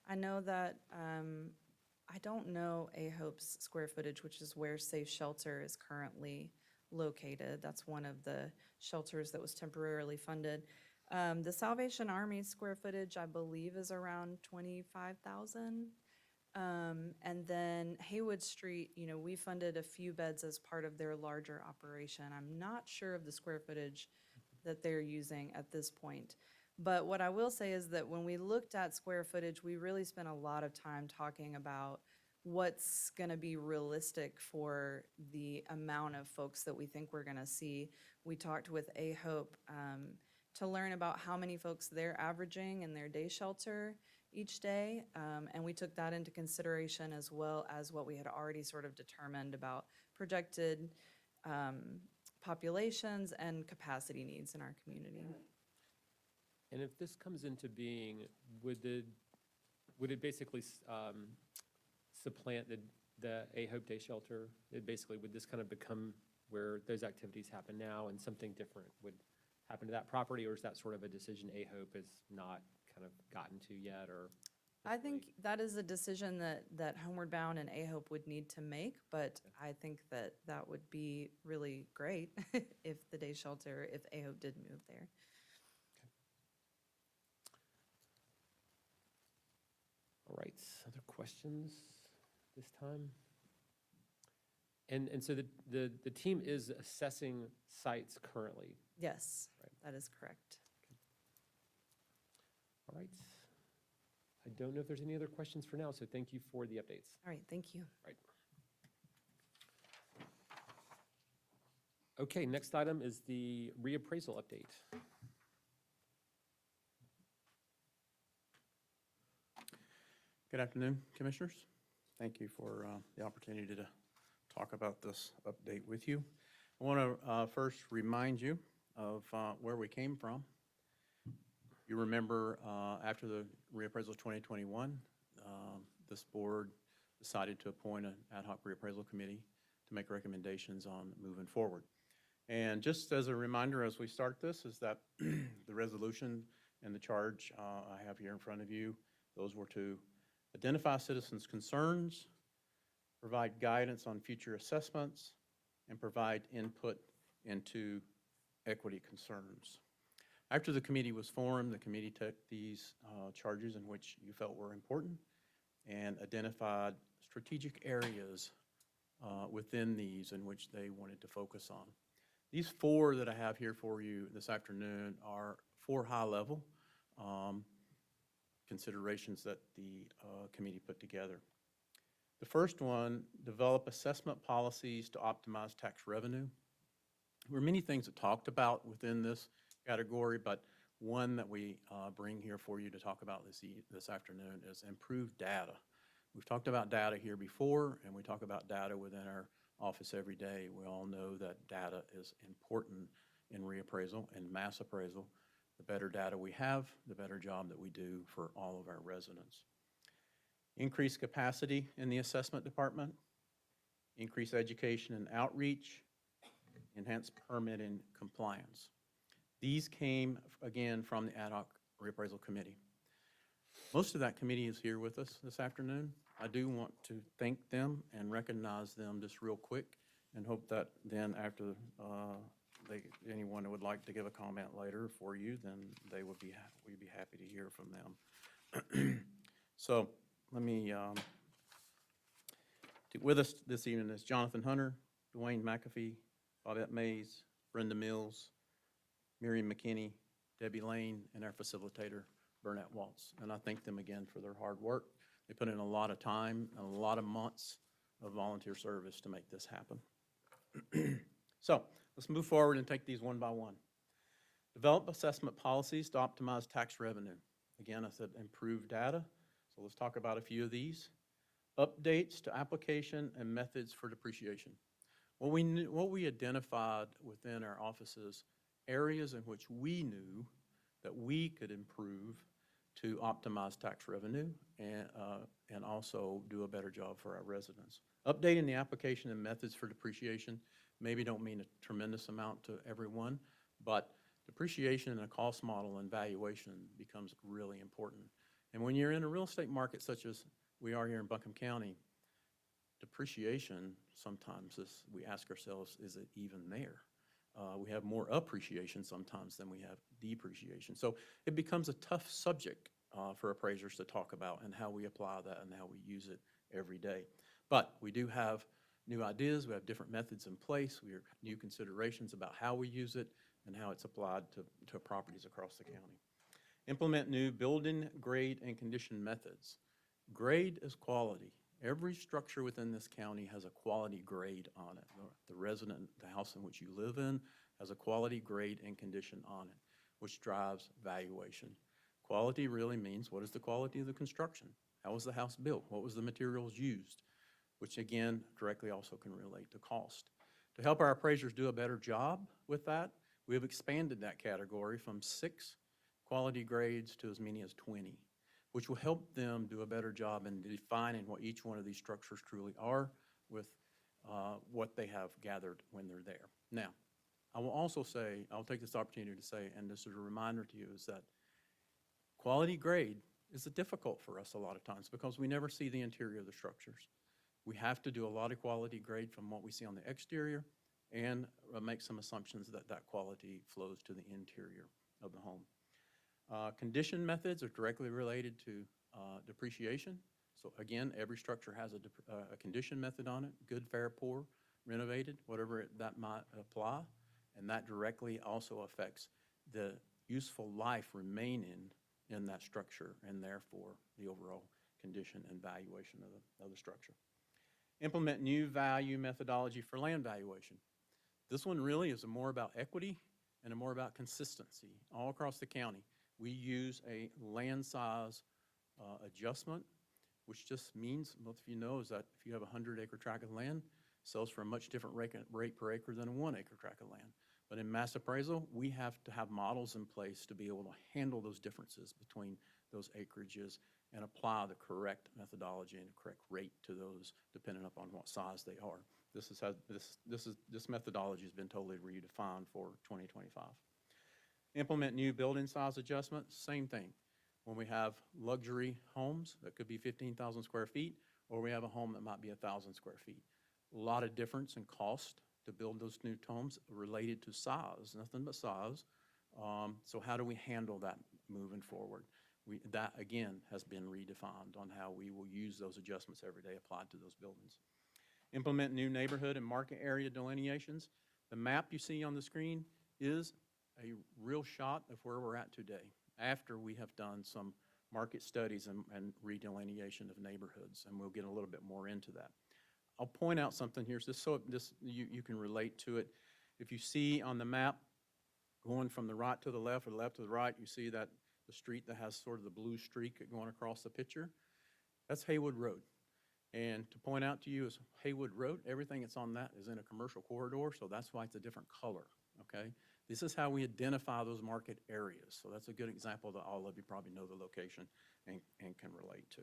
I know that, I don't know AHOPE's square footage, which is where Safe Shelter is currently located. That's one of the shelters that was temporarily funded. The Salvation Army square footage, I believe, is around 25,000. And then Haywood Street, you know, we funded a few beds as part of their larger operation. I'm not sure of the square footage that they're using at this point. But what I will say is that when we looked at square footage, we really spent a lot of time talking about what's gonna be realistic for the amount of folks that we think we're gonna see. We talked with A-Hope, to learn about how many folks they're averaging in their day shelter each day. And we took that into consideration as well as what we had already sort of determined about projected populations and capacity needs in our community. And if this comes into being, would it basically supplant the A Hope Day Shelter? It basically, would this kind of become where those activities happen now and something different would happen to that property? Or is that sort of a decision A Hope has not kind of gotten to yet, or? I think that is a decision that Homeward Bound and A-Hope would need to make, but I think that that would be really great if the day shelter, if A-Hope did move there. All right, other questions this time? And so the team is assessing sites currently. Yes, Right. that is correct. All right. I don't know if there's any other questions for now, so thank you for the updates. All right, thank you. Right. Okay, next item is the reappraisal update. Good afternoon, Commissioners. Thank you for the opportunity to talk about this update with you. I want to first remind you of where we came from. You remember after the reappraisal 2021, this board decided to appoint an ad hoc reappraisal committee to make recommendations on moving forward. And just as a reminder as we start this is that the resolution and the charge I have here in front of you, those were to identify citizens' concerns, provide guidance on future assessments, and provide input into equity concerns. After the committee was formed, the committee took these charges in which you felt were important and identified strategic areas within these in which they wanted to focus on. These four that I have here for you this afternoon are four high-level considerations that the committee put together. The first one, develop assessment policies to optimize tax revenue. There were many things that talked about within this category, but one that we bring here for you to talk about this afternoon is improved data. We've talked about data here before, and we talk about data within our office every day. We all know that data is important in reappraisal and mass appraisal. The better data we have, the better job that we do for all of our residents. Increase capacity in the assessment department, increase education and outreach, enhance permitting compliance. These came, again, from the ad hoc reappraisal committee. Most of that committee is here with us this afternoon. I do want to thank them and recognize them just real quick and hope that then after anyone would like to give a comment later for you, then we'd be happy to hear from them. So let me, with us this evening is Jonathan Hunter, Dwayne McAfee, Bobette Mays, Brenda Mills, Miriam McKinney, Debbie Lane, and our facilitator, Burnett Waltz. And I thank them again for their hard work. They put in a lot of time and a lot of months of volunteer service to make this happen. So let's move forward and take these one by one. Develop assessment policies to optimize tax revenue. Again, I said improve data. So let's talk about a few of these. Updates to application and methods for depreciation. What we identified within our offices, areas in which we knew that we could improve to optimize tax revenue and also do a better job for our residents. Updating the application and methods for depreciation maybe don't mean a tremendous amount to everyone, but depreciation in a cost model and valuation becomes really important. And when you're in a real estate market such as we are here in Buncombe County, depreciation sometimes we ask ourselves, is it even there? We have more appreciation sometimes than we have depreciation. So it becomes a tough subject for appraisers to talk about and how we apply that and how we use it every day. But we do have new ideas. We have different methods in place. We have new considerations about how we use it and how it's applied to properties across the county. Implement new building, grade, and condition methods. Grade is quality. Every structure within this county has a quality grade on it. The resident, the house in which you live in, has a quality grade and condition on it, which drives valuation. Quality really means, what is the quality of the construction? How was the house built? What was the materials used? Which again, directly also can relate to cost. To help our appraisers do a better job with that, we have expanded that category from 6 quality grades to as many as 20, which will help them do a better job in defining what each one of these structures truly are with what they have gathered when they're there. Now, I will also say, I'll take this opportunity to say, and this is a reminder to you, is that quality grade is difficult for us a lot of times because we never see the interior of the structures. We have to do a lot of quality grade from what we see on the exterior and make some assumptions that that quality flows to the interior of the home. Condition methods are directly related to depreciation. So again, every structure has a condition method on it, good, fair, poor, renovated, whatever that might apply. And that directly also affects the useful life remaining in that structure and therefore the overall condition and valuation of the structure. Implement new value methodology for land valuation. This one really is more about equity and more about consistency all across the county. We use a land size adjustment, which just means, most of you know, is that if you have a 100-acre tract of land, it sells for a much different rate per acre than a 1-acre tract of land. But in mass appraisal, we have to have models in place to be able to handle those differences between those acreages and apply the correct methodology and the correct rate to those, depending upon what size they are. This methodology has been totally redefined for 2025. Implement new building size adjustments, same thing. When we have luxury homes that could be 15,000 square feet, or we have a home that might be 1,000 square feet. A lot of difference in cost to build those new homes related to size, nothing but size. So how do we handle that moving forward? That, again, has been redefined on how we will use those adjustments every day applied to those buildings. Implement new neighborhood and market area delineations. The map you see on the screen is a real shot of where we're at today after we have done some market studies and redelineation of neighborhoods, and we'll get a little bit more into that. I'll point out something here so you can relate to it. If you see on the map, going from the right to the left or the left to the right, you see that the street that has sort of the blue streak going across the picture, that's Haywood Road. And to point out to you is Haywood Road, everything that's on that is in a commercial corridor, so that's why it's a different color, okay? This is how we identify those market areas. So that's a good example that all of you probably know the location and can relate to.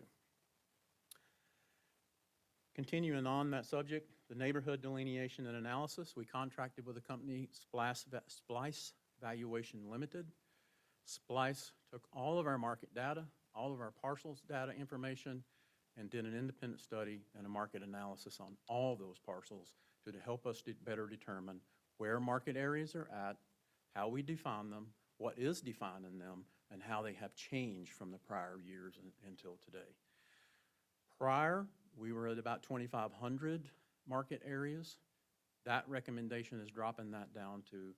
Continuing on that subject, the neighborhood delineation and analysis, we contracted with a company, Splice Valuation Limited. Splice took all of our market data, all of our parcels data information, and did an independent study and a market analysis on all those parcels to help us better determine where market areas are at, how we define them, what is defining them, and how they have changed from the prior years until today. Prior, we were at about 2,500 market areas. That recommendation is dropping that down to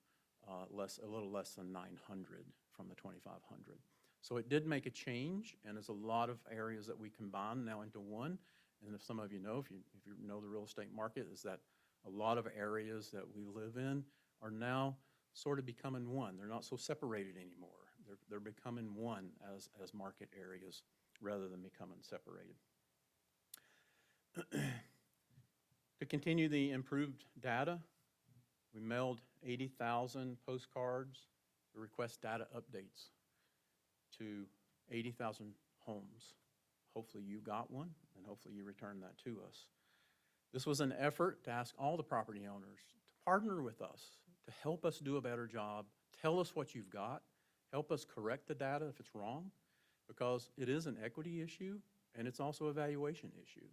a little less than 900 from the 2,500. So it did make a change, and there's a lot of areas that we combine now into one. And if some of you know, if you know the real estate market, is that a lot of areas that we live in are now sort of becoming one. They're not so separated anymore. They're becoming one as market areas rather than becoming separated. To continue the improved data, we mailed 80,000 postcards to request data updates to 80,000 homes. Hopefully you got one, and hopefully you returned that to us. This was an effort to ask all the property owners to partner with us, to help us do a better job, tell us what you've got, help us correct the data if it's wrong, because it is an equity issue, and it's also a valuation issue.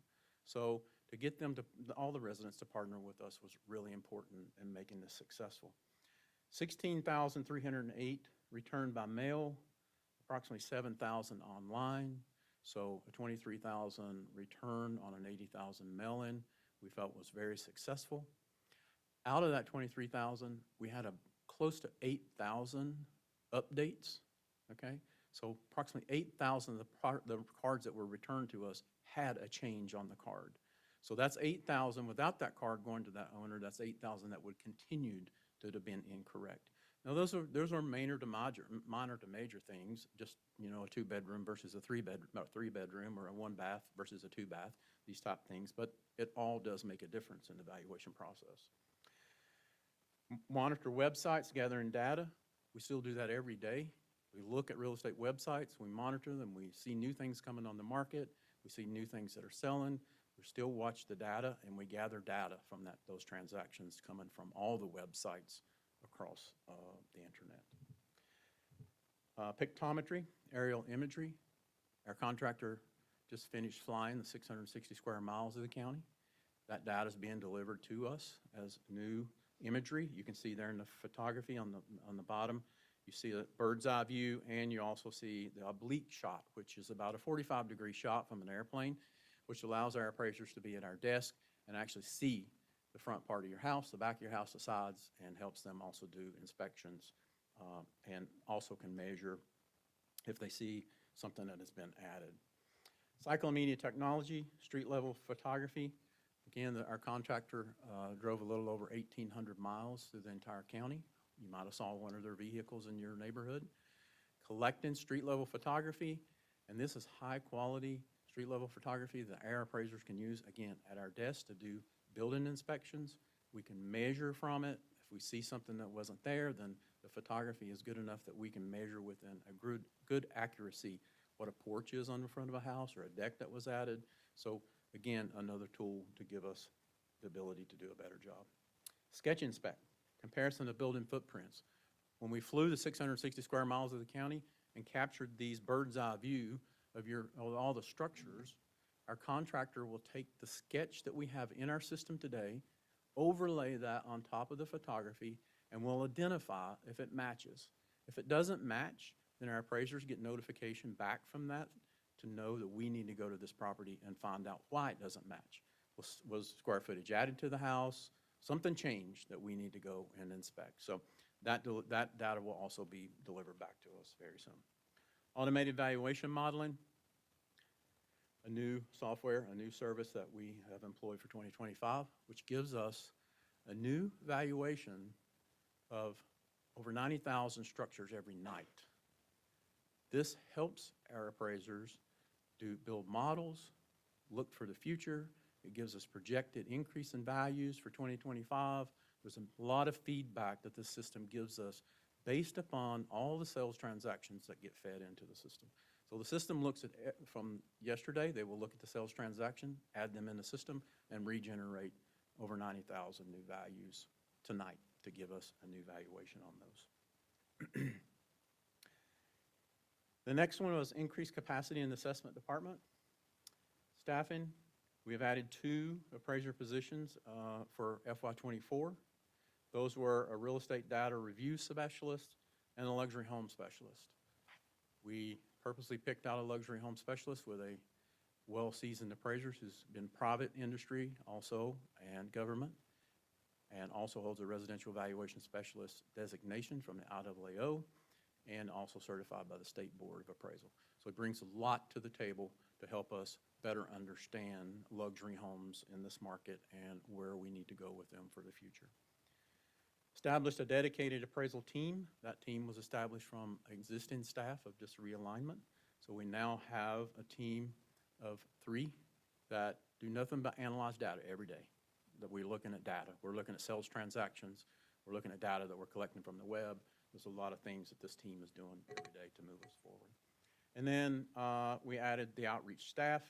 So to get them to, all the residents to partner with us was really important in making this successful. 16,308 returned by mail, approximately 7,000 online, so a 23,000 return on an 80,000 mail-in we felt was very successful. Out of that 23,000, we had a close to 8,000 updates, okay? So approximately 8,000 of the cards that were returned to us had a change on the card. So that's 8,000, without that card going to that owner, that's 8,000 that would continued to have been incorrect. Now, those are minor to major things, just, you know, a 2-bedroom versus a 3-bedroom, or a 1-bath versus a 2-bath, these type things, but it all does make a difference in the valuation process. Monitor websites, gathering data. We still do that every day. We look at real estate websites, we monitor them, we see new things coming on the market, we see new things that are selling. We still watch the data, and we gather data from those transactions coming from all the websites across the internet. Pictometry, aerial imagery. Our contractor just finished flying the 660 square miles of the county. That data is being delivered to us as new imagery. You can see there in the photography on the bottom, you see a bird's eye view, and you also see the oblique shot, which is about a 45-degree shot from an airplane, which allows our appraisers to be at our desk and actually see the front part of your house, the back of your house, the sides, and helps them also do inspections and also can measure if they see something that has been added. Cyclomedia technology, street level photography. Again, our contractor drove a little over 1,800 miles through the entire county. You might have saw one of their vehicles in your neighborhood. Collecting street level photography, and this is high quality street level photography that our appraisers can use, again, at our desk to do building inspections. We can measure from it. If we see something that wasn't there, then the photography is good enough that we can measure within a good accuracy what a porch is on the front of a house or a deck that was added. So again, another tool to give us the ability to do a better job. Sketch inspect, comparison of building footprints. When we flew the 660 square miles of the county and captured these bird's eye view of all the structures, our contractor will take the sketch that we have in our system today, overlay that on top of the photography, and we'll identify if it matches. If it doesn't match, then our appraisers get notification back from that to know that we need to go to this property and find out why it doesn't match. Was square footage added to the house? Something changed that we need to go and inspect. So that data will also be delivered back to us very soon. Automated valuation modeling, a new software, a new service that we have employed for 2025, which gives us a new valuation of over 90,000 structures every night. This helps our appraisers build models, look for the future. It gives us projected increase in values for 2025. There's a lot of feedback that this system gives us based upon all the sales transactions that get fed into the system. So the system looks at, from yesterday, they will look at the sales transaction, add them in the system, and regenerate over 90,000 new values tonight to give us a new valuation on those. The next one was increased capacity in the assessment department. Staffing, we have added 2 appraiser positions for FY24. Those were a real estate data review specialist and a luxury home specialist. We purposely picked out a luxury home specialist with a well-seasoned appraiser who's been private industry also and government, and also holds a residential valuation specialist designation from the IAAO and also certified by the State Board of Appraisal. So it brings a lot to the table to help us better understand luxury homes in this market and where we need to go with them for the future. Established a dedicated appraisal team. That team was established from existing staff of just realignment. So we now have a team of 3 that do nothing but analyze data every day. That we're looking at data. We're looking at sales transactions. We're looking at data that we're collecting from the web. There's a lot of things that this team is doing every day to move us forward. And then we added the outreach staff.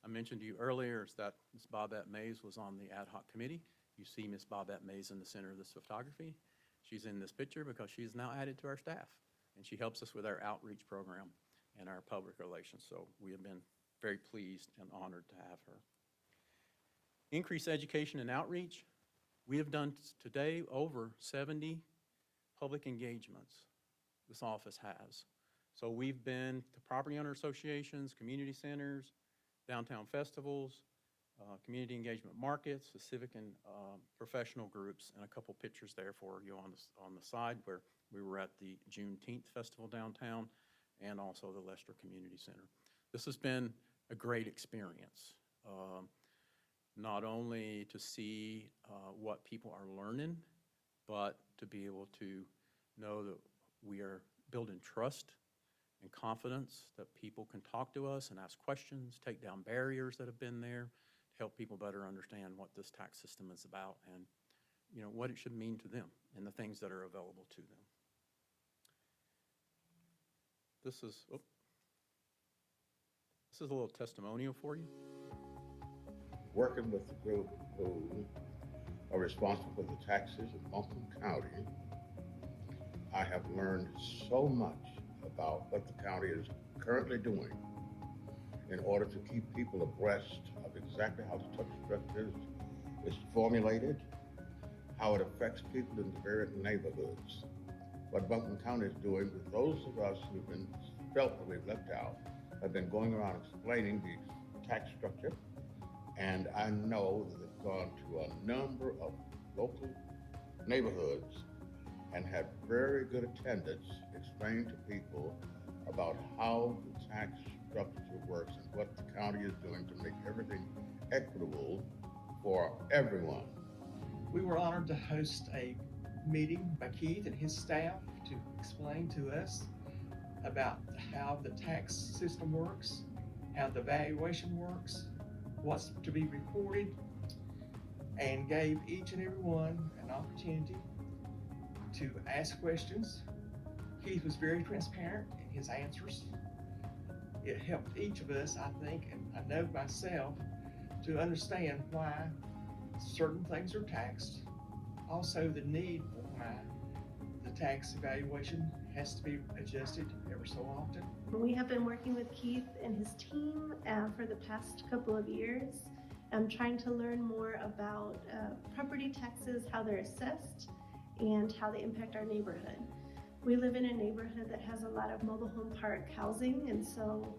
I mentioned to you earlier is that Ms. Bobette Mays was on the ad hoc committee. You see Ms. Bobette Mays in the center of this photography. She's in this picture because she's now added to our staff, and she helps us with our outreach program and our public relations. So we have been very pleased and honored to have her. Increased education and outreach. We have done today over 70 public engagements this office has. So we've been to property owner associations, community centers, downtown festivals, community engagement markets, the civic and professional groups, and a couple pictures there for you on the side where we were at the Juneteenth festival downtown and also the Lester Community Center. This has been a great experience, not only to see what people are learning, but to be able to know that we are building trust and confidence, that people can talk to us and ask questions, take down barriers that have been there, to help people better understand what this tax system is about and, you know, what it should mean to them and the things that are available to them. This is a little testimonial for you. Working with the group who are responsible for the taxes in Buncombe County, I have learned so much about what the county is currently doing in order to keep people abreast of exactly how the tax structure is formulated, how it affects people in the various neighborhoods. What Buncombe County is doing with those of us who've been felt that we've left out, have been going around explaining the tax structure, and I know that they've gone to a number of local neighborhoods and had very good attendance explaining to people about how the tax structure works and what the county is doing to make everything equitable for everyone. We were honored to host a meeting by Keith and his staff to explain to us about how the tax system works, how the valuation works, what's to be reported, and gave each and every one an opportunity to ask questions. Keith was very transparent in his answers. It helped each of us, I think, and I know myself, to understand why certain things are taxed. Also, the need for why the tax evaluation has to be adjusted ever so often. We have been working with Keith and his team for the past couple of years, trying to learn more about property taxes, how they're assessed, and how they impact our neighborhood. We live in a neighborhood that has a lot of mobile home park housing, and so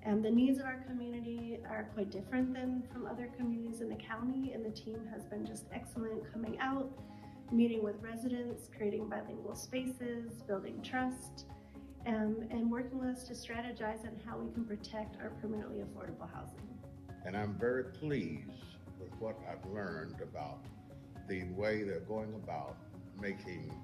the needs of our community are quite different than from other communities in the county, and the team has been just excellent coming out, meeting with residents, creating bilingual spaces, building trust, and working with us to strategize on how we can protect our permanently affordable housing. And I'm very pleased with what I've learned about the way they're going about making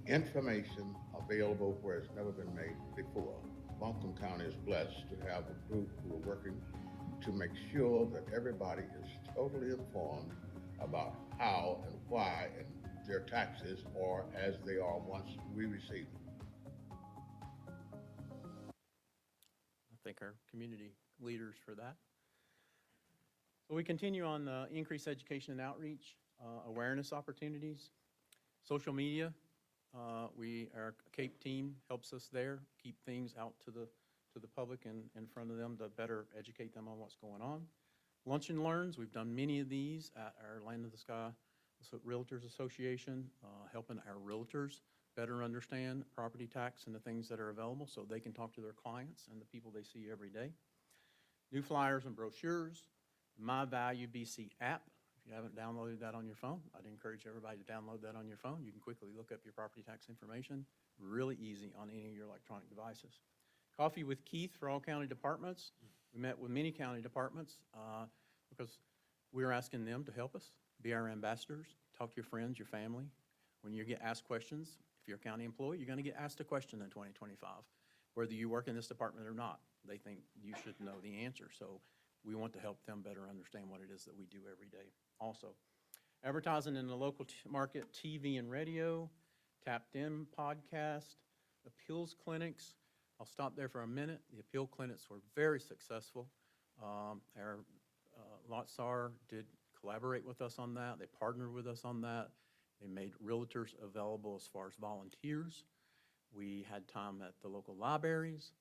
information available where it's never been made before. Buncombe County is blessed to have a group who are working to make sure that everybody is totally informed about how and why and their taxes are as they are once we receive them. I thank our community leaders for that. So we continue on the increased education and outreach, awareness opportunities, social media. Our CAPE team helps us there, keep things out to the public and in front of them to better educate them on what's going on. Lunch and Learns, we've done many of these at our Land of the Sky Realtors Association, helping our realtors better understand property tax and the things that are available so they can talk to their clients and the people they see every day. New flyers and brochures, My Value BC app. If you haven't downloaded that on your phone, I'd encourage everybody to download that on your phone. You can quickly look up your property tax information, really easy on any of your electronic devices. Coffee with Keith for all county departments. We met with many county departments because we were asking them to help us, be our ambassadors, talk to your friends, your family. When you get asked questions, if you're a county employee, you're going to get asked a question in 2025, whether you work in this department or not. They think you should know the answer. So we want to help them better understand what it is that we do every day. Also, advertising in the local market, TV and radio, Tapped In podcast, appeals clinics. I'll stop there for a minute. The appeal clinics were very successful. Our LOTSAR did collaborate with us on that. They partnered with us on that. They made realtors available as far as volunteers. We had time at the local libraries.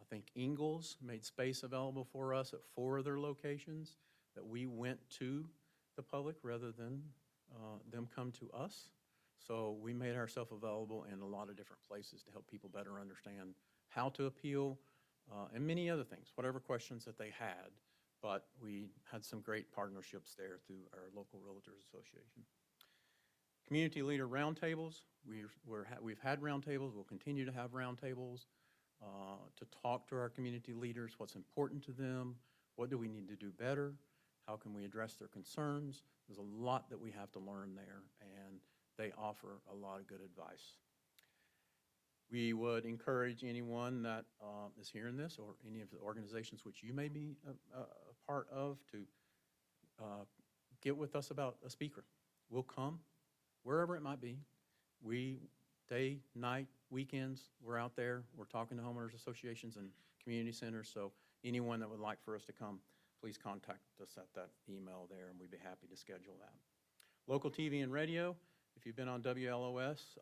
I think Ingalls made space available for us at 4 of their locations that we went to the public rather than them come to us. So we made ourselves available in a lot of different places to help people better understand how to appeal and many other things, whatever questions that they had. But we had some great partnerships there through our local Realtors Association. Community leader roundtables, we've had roundtables, we'll continue to have roundtables to talk to our community leaders, what's important to them, what do we need to do better, how can we address their concerns. There's a lot that we have to learn there, and they offer a lot of good advice. We would encourage anyone that is hearing this, or any of the organizations which you may be a part of, to get with us about a speaker. We'll come, wherever it might be. Day, night, weekends, we're out there. We're talking to homeowners associations and community centers, so anyone that would like for us to come, please contact us at that email there, and we'd be happy to schedule that. Local TV and radio, if you've been on WLOS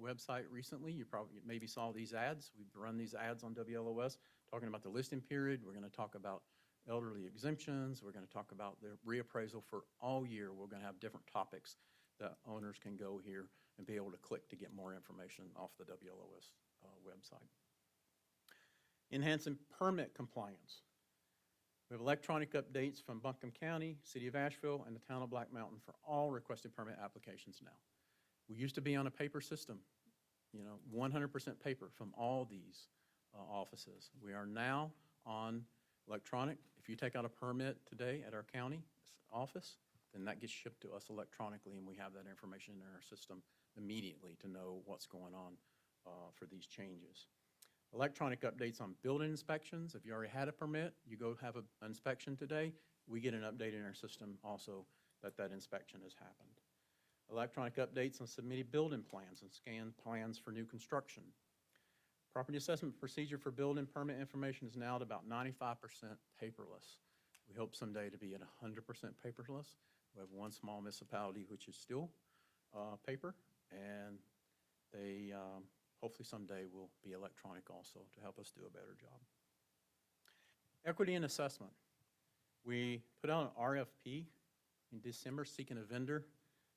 website recently, you probably maybe saw these ads. We've run these ads on WLOS talking about the listing period. We're going to talk about elderly exemptions. We're going to talk about the reappraisal for all year. We're going to have different topics that owners can go here and be able to click to get more information off the WLOS website. Enhancing permit compliance. We have electronic updates from Buncombe County, City of Asheville, and the Town of Black Mountain for all requested permit applications now. We used to be on a paper system, 100% paper from all these offices. We are now on electronic. If you take out a permit today at our county office, then that gets shipped to us electronically, and we have that information in our system immediately to know what's going on for these changes. Electronic updates on building inspections. If you already had a permit, you go have an inspection today, we get an update in our system also that that inspection has happened. Electronic updates on submitted building plans and scanned plans for new construction. Property assessment procedure for building permit information is now at about 95% paperless. We hope someday to be at 100% paperless. We have one small municipality which is still paper, and they hopefully someday will be electronic also to help us do a better job. Equity and assessment. We put out an RFP in December seeking a vendor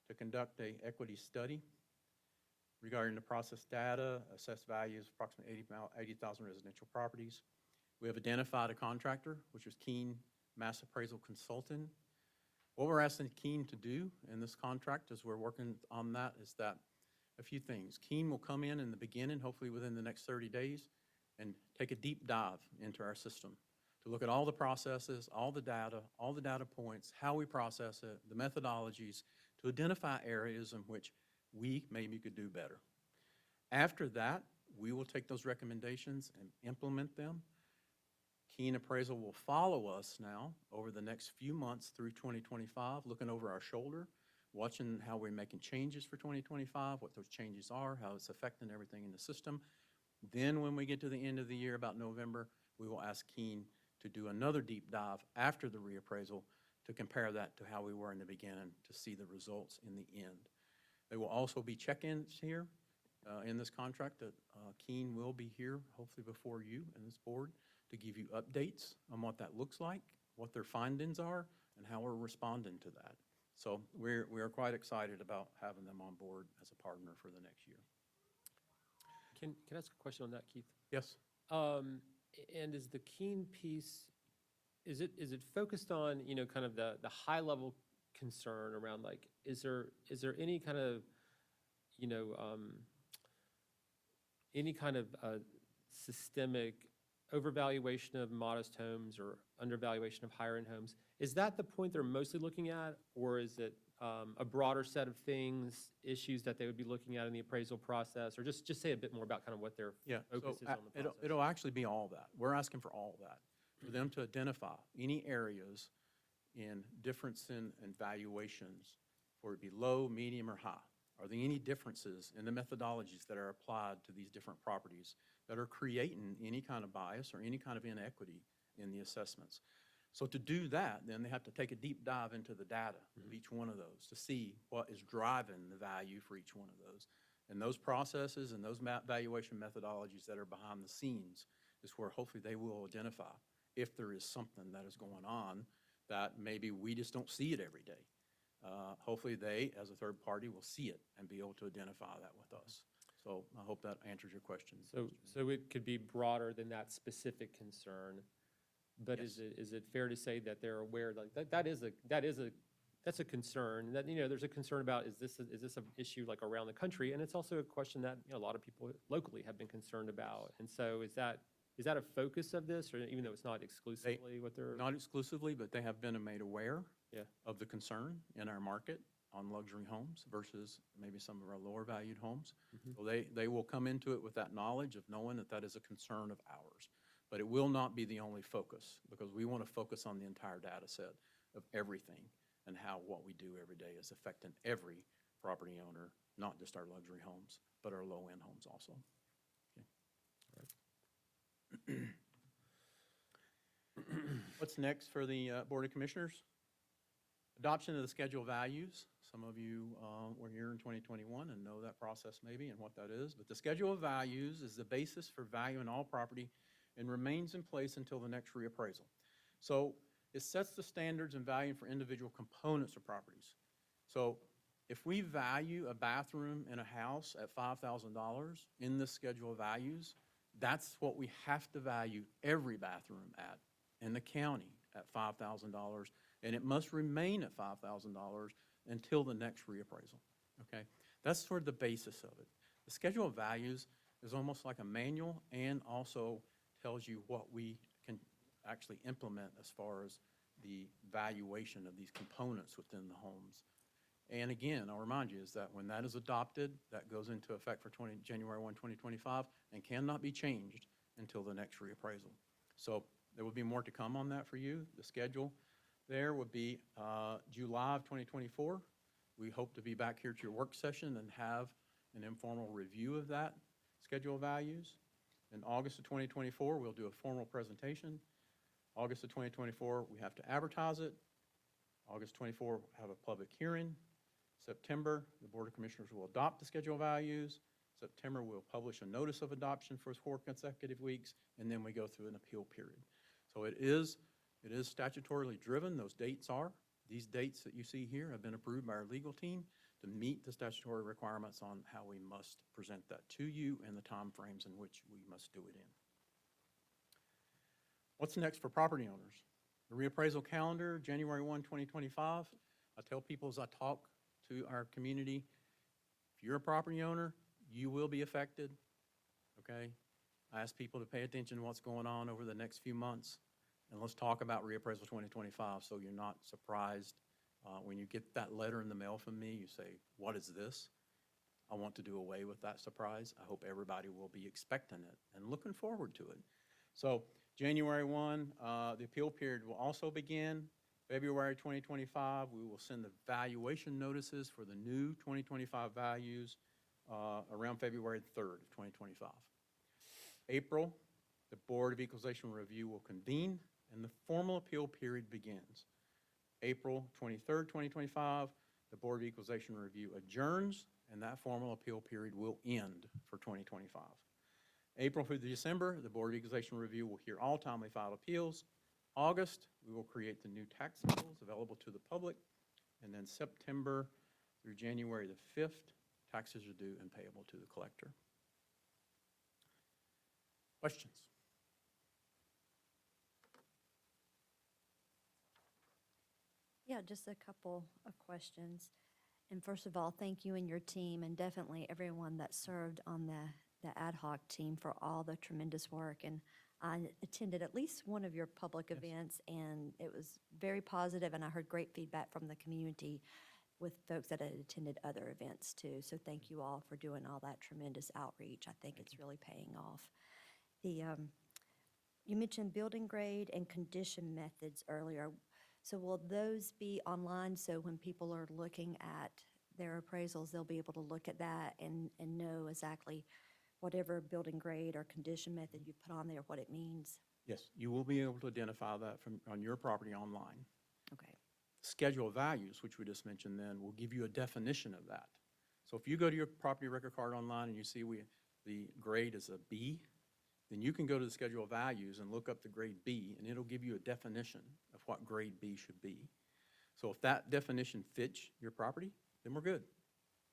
to conduct an equity study regarding the process data, assessed values of approximately 80,000 residential properties. We have identified a contractor, which is Keene Mass Appraisal Consultant. What we're asking Keene to do in this contract, as we're working on that, is that a few things. Keene will come in the beginning, hopefully within the next 30 days, and take a deep dive into our system to look at all the processes, all the data points, how we process it, the methodologies, to identify areas in which we maybe could do better. After that, we will take those recommendations and implement them. Keene Appraisal will follow us now over the next few months through 2025, looking over our shoulder, watching how we're making changes for 2025, what those changes are, how it's affecting everything in the system. Then when we get to the end of the year, about November, we will ask Keene to do another deep dive after the reappraisal to compare that to how we were in the beginning to see the results in the end. There will also be check-ins here in this contract that Keene will be here, hopefully before you and this board, to give you updates on what that looks like, what their findings are, and how we're responding to that. So we're quite excited about having them on board as a partner for the next year. Can I ask a question on that, Keith? Yes. And is the Keene piece, is it focused on, kind of the high level concern around, like, is there any kind of, any kind of systemic overvaluation of modest homes or undervaluation of higher end homes? Is that the point they're mostly looking at, or is it a broader set of things, issues that they would be looking at in the appraisal process? Or just say a bit more about kind of what their focus is on the process. It'll actually be all that. We're asking for all that, for them to identify any areas in difference in valuations, for it to be low, medium, or high. Are there any differences in the methodologies that are applied to these different properties that are creating any kind of bias or any kind of inequity in the assessments? So to do that, then they have to take a deep dive into the data of each one of those to see what is driving the value for each one of those. And those processes and those valuation methodologies that are behind the scenes is where hopefully they will identify if there is something that is going on that maybe we just don't see it every day. hopefully they, as a third party, will see it and be able to identify that with us. So I hope that answers your question. So it could be broader than that specific concern, but Yes. is it fair to say that they're aware, like, that's a concern, that, there's a concern about, is this an issue like around the country? And it's also a question that, a lot of people locally have been concerned about. And so is that a focus of this, or even though it's not exclusively what they're? Not exclusively, but they have been made aware Yeah. of the concern in our market on luxury homes versus maybe some of our lower valued homes. Mhm. So they will come into it with that knowledge of knowing that that is a concern of ours. But it will not be the only focus, because we want to focus on the entire data set of everything and how what we do every day is affecting every property owner, not just our luxury homes, but our low-end homes also. Okay. What's next for the Board of Commissioners? Adoption of the schedule of values. Some of you were here in 2021 and know that process maybe and what that is. But the schedule of values is the basis for valuing all property and remains in place until the next reappraisal. So it sets the standards and value for individual components of properties. So if we value a bathroom in a house at $5,000 in the schedule of values, that's what we have to value every bathroom at in the county at $5,000, and it must remain at $5,000 until the next reappraisal, okay? That's sort of the basis of it. The schedule of values is almost like a manual and also tells you what we can actually implement as far as the valuation of these components within the homes. And again, I'll remind you is that when that is adopted, that goes into effect for January 1, 2025, and cannot be changed until the next reappraisal. So there will be more to come on that for you. The schedule there would be July of 2024. We hope to be back here to your work session and have an informal review of that schedule of values. In August of 2024, we'll do a formal presentation. August of 2024, we have to advertise it. August 24, have a public hearing. September, the Board of Commissioners will adopt the schedule of values. September, we'll publish a notice of adoption for 4 consecutive weeks, and then we go through an appeal period. So it is statutorily driven, those dates are. These dates that you see here have been approved by our legal team to meet the statutory requirements on how we must present that to you and the timeframes in which we must do it in. What's next for property owners? The reappraisal calendar, January 1, 2025. I tell people as I talk to our community, if you're a property owner, you will be affected, okay? I ask people to pay attention to what's going on over the next few months, and let's talk about reappraisal 2025 so you're not surprised. When you get that letter in the mail from me, you say, what is this? I want to do away with that surprise. I hope everybody will be expecting it and looking forward to it. So January 1, the appeal period will also begin. February 2025, we will send the valuation notices for the new 2025 values around February 3rd of 2025. April, the Board of Equalization Review will convene and the formal appeal period begins. April 23rd, 2025, the Board of Equalization Review adjourns and that formal appeal period will end for 2025. April through December, the Board of Equalization Review will hear all timely filed appeals. August, we will create the new tax bills available to the public. And then September through January the 5th, taxes are due and payable to the collector. Questions? Yeah, just a couple of questions. And first of all, thank you and your team, and definitely everyone that served on the ad hoc team for all the tremendous work. And I attended at least one of your public events, and it was very positive, and I heard great feedback from the community with folks that had attended other events too. So thank you all for doing all that tremendous outreach. I think it's really paying off. You mentioned building grade and condition methods earlier. So will those be online, so when people are looking at their appraisals, they'll be able to look at that and know exactly whatever building grade or condition method you put on there, what it means? Yes, you will be able to identify that on your property online. Okay. Schedule of values, which we just mentioned then, will give you a definition of that. So if you go to your property record card online and you see the grade is a B, then you can go to the schedule of values and look up the grade B, and it'll give you a definition of what grade B should be. So if that definition fits your property, then we're good.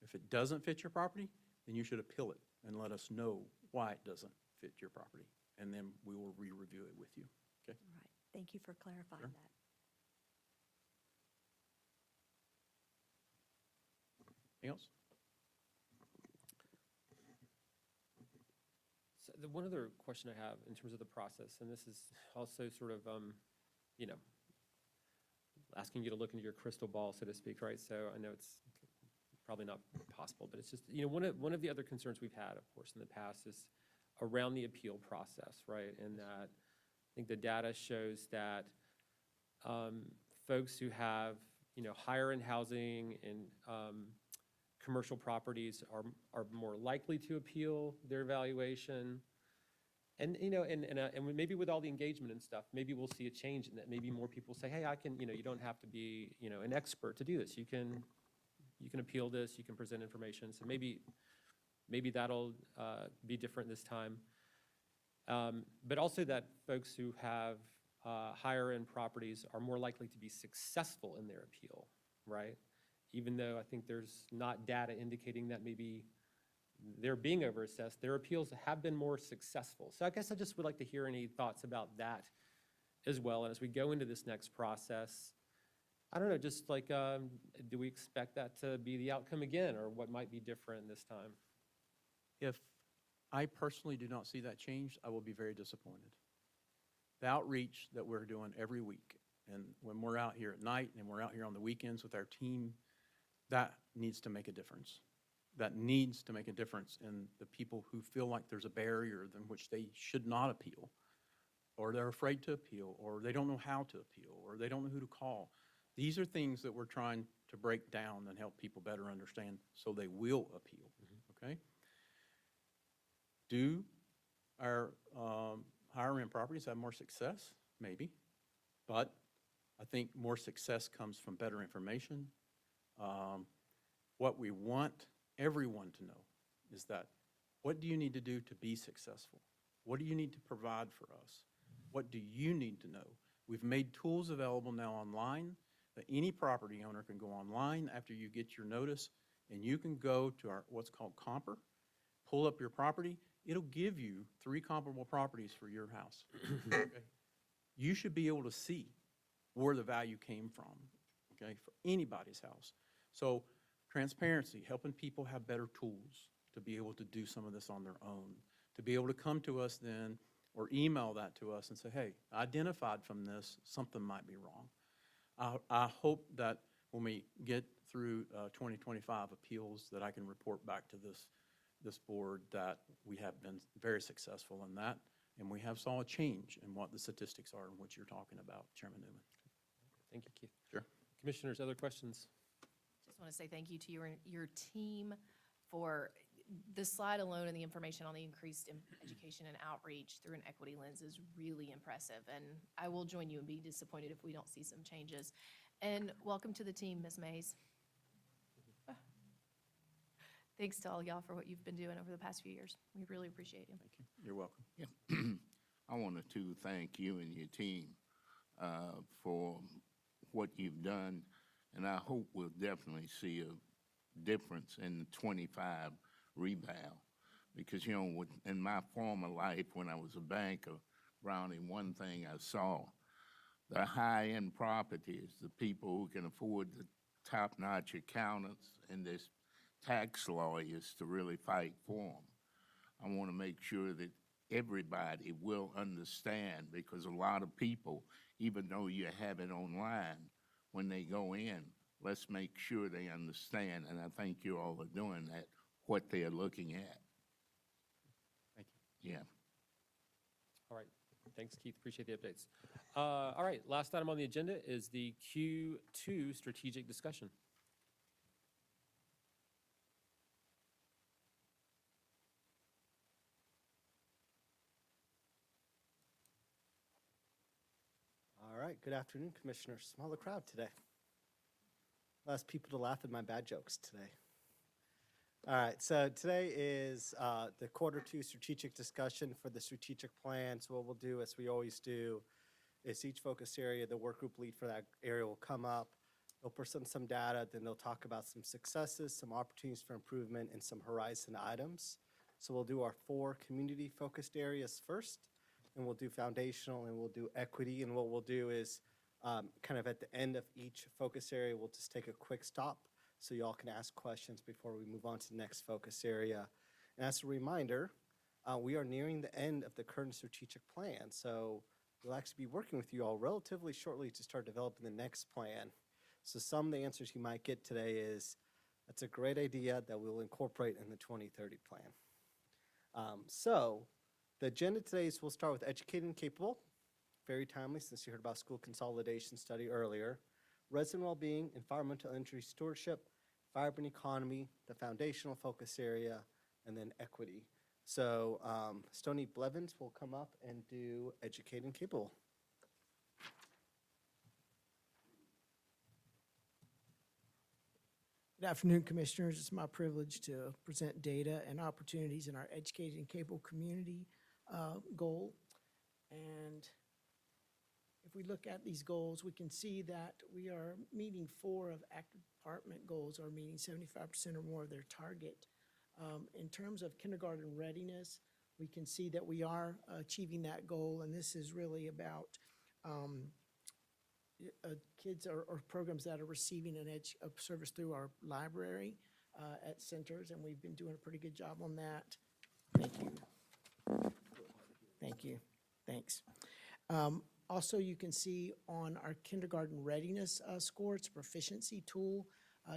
If it doesn't fit your property, then you should appeal it and let us know why it doesn't fit your property. And then we will re-review it with you. Okay? All right, thank you for clarifying Sure. that. Anything else? So the one other question I have in terms of the process, and this is also sort of, you know, asking you to look into your crystal ball, so to speak, right? So I know it's probably not possible, but it's just, you know, one of the other concerns we've had, of course, in the past is around the appeal process, right? And that I think the data shows that folks who have, you know, higher end housing and commercial properties are more likely to appeal their valuation. And, you know, and maybe with all the engagement and stuff, maybe we'll see a change in that. Maybe more people say, hey, I can, you know, you don't have to be, you know, an expert to do this. You can appeal this, you can present information. So maybe that'll be different this time. But also that folks who have higher end properties are more likely to be successful in their appeal, right? Even though I think there's not data indicating that maybe they're being overassessed, their appeals have been more successful. So I guess I just would like to hear any thoughts about that as well. And as we go into this next process, I don't know, just like, do we expect that to be the outcome again, or what might be different this time? If I personally do not see that change, I will be very disappointed. The outreach that we're doing every week, and when we're out here at night and we're out here on the weekends with our team, that needs to make a difference. That needs to make a difference in the people who feel like there's a barrier in which they should not appeal, or they're afraid to appeal, or they don't know how to appeal, or they don't know who to call. These are things that we're trying to break down and help people better understand so they will appeal, okay? Do our higher end properties have more success? Maybe. But I think more success comes from better information. What we want everyone to know is that, what do you need to do to be successful? What do you need to provide for us? What do you need to know? We've made tools available now online that any property owner can go online after you get your notice, and you can go to our what's called Comper, pull up your property. It'll give you 3 comparable properties for your house. Okay? You should be able to see where the value came from, okay, for anybody's house. So transparency, helping people have better tools to be able to do some of this on their own, to be able to come to us then or email that to us and say, hey, identified from this, something might be wrong. I hope that when we get through 2025 appeals that I can report back to this board that we have been very successful in that, and we have saw a change in what the statistics are in what you're talking about, Chairman Newman. Thank you, Keith. Sure. Commissioners, other questions? Just want to say thank you to your team for the slide alone, and the information on the increased education and outreach through an equity lens is really impressive. And I will join you and be disappointed if we don't see some changes. And welcome to the team, Ms. Mays. Thanks to all y'all for what you've been doing over the past few years. We really appreciate you. Thank you. You're welcome. Yeah. I wanted to thank you and your team for what you've done, and I hope we'll definitely see a difference in the 25 rebound. Because, you know, in my former life, when I was a banker, Brownie, one thing I saw, the high-end properties, the people who can afford the top-notch accountants and this tax lawyers to really fight for them. I want to make sure that everybody will understand, because a lot of people, even though you have it online, when they go in, let's make sure they understand, and I think you all are doing that, what they are looking at. Thank you. Yeah. All right. Thanks, Keith. Appreciate the updates. All right. Last item on the agenda is the Q2 strategic discussion. All right, good afternoon, Commissioners. Smaller crowd today. Less people to laugh at my bad jokes today. All right, so today is the Q2 strategic discussion for the strategic plan. So what we'll do, as we always do, is each focus area, the work group lead for that area will come up. They'll present some data, then they'll talk about some successes, some opportunities for improvement, and some horizon items. So we'll do our 4 community-focused areas first, and we'll do foundational, and we'll do equity. And what we'll do is kind of at the end of each focus area, we'll just take a quick stop so you all can ask questions before we move on to the next focus area. And as a reminder, we are nearing the end of the current strategic plan. So we'll actually be working with you all relatively shortly to start developing the next plan. So some of the answers you might get today is, that's a great idea that we'll incorporate in the 2030 plan. So the agenda today is we'll start with educated and capable, very timely since you heard about school consolidation study earlier, resident well-being, environmental energy stewardship, vibrant economy, the foundational focus area, and then equity. So Stony Blevins will come up and do educated and capable. Good afternoon, Commissioners. It's my privilege to present data and opportunities in our educated and capable community goal. And if we look at these goals, we can see that we are meeting 4 of active department goals, are meeting 75% or more of their target. In terms of kindergarten readiness, we can see that we are achieving that goal, and this is really about kids or programs that are receiving a service through our library at centers, and we've been doing a pretty good job on that. Thank you. Thank you. Thanks. Also, you can see on our kindergarten readiness score, it's a proficiency tool.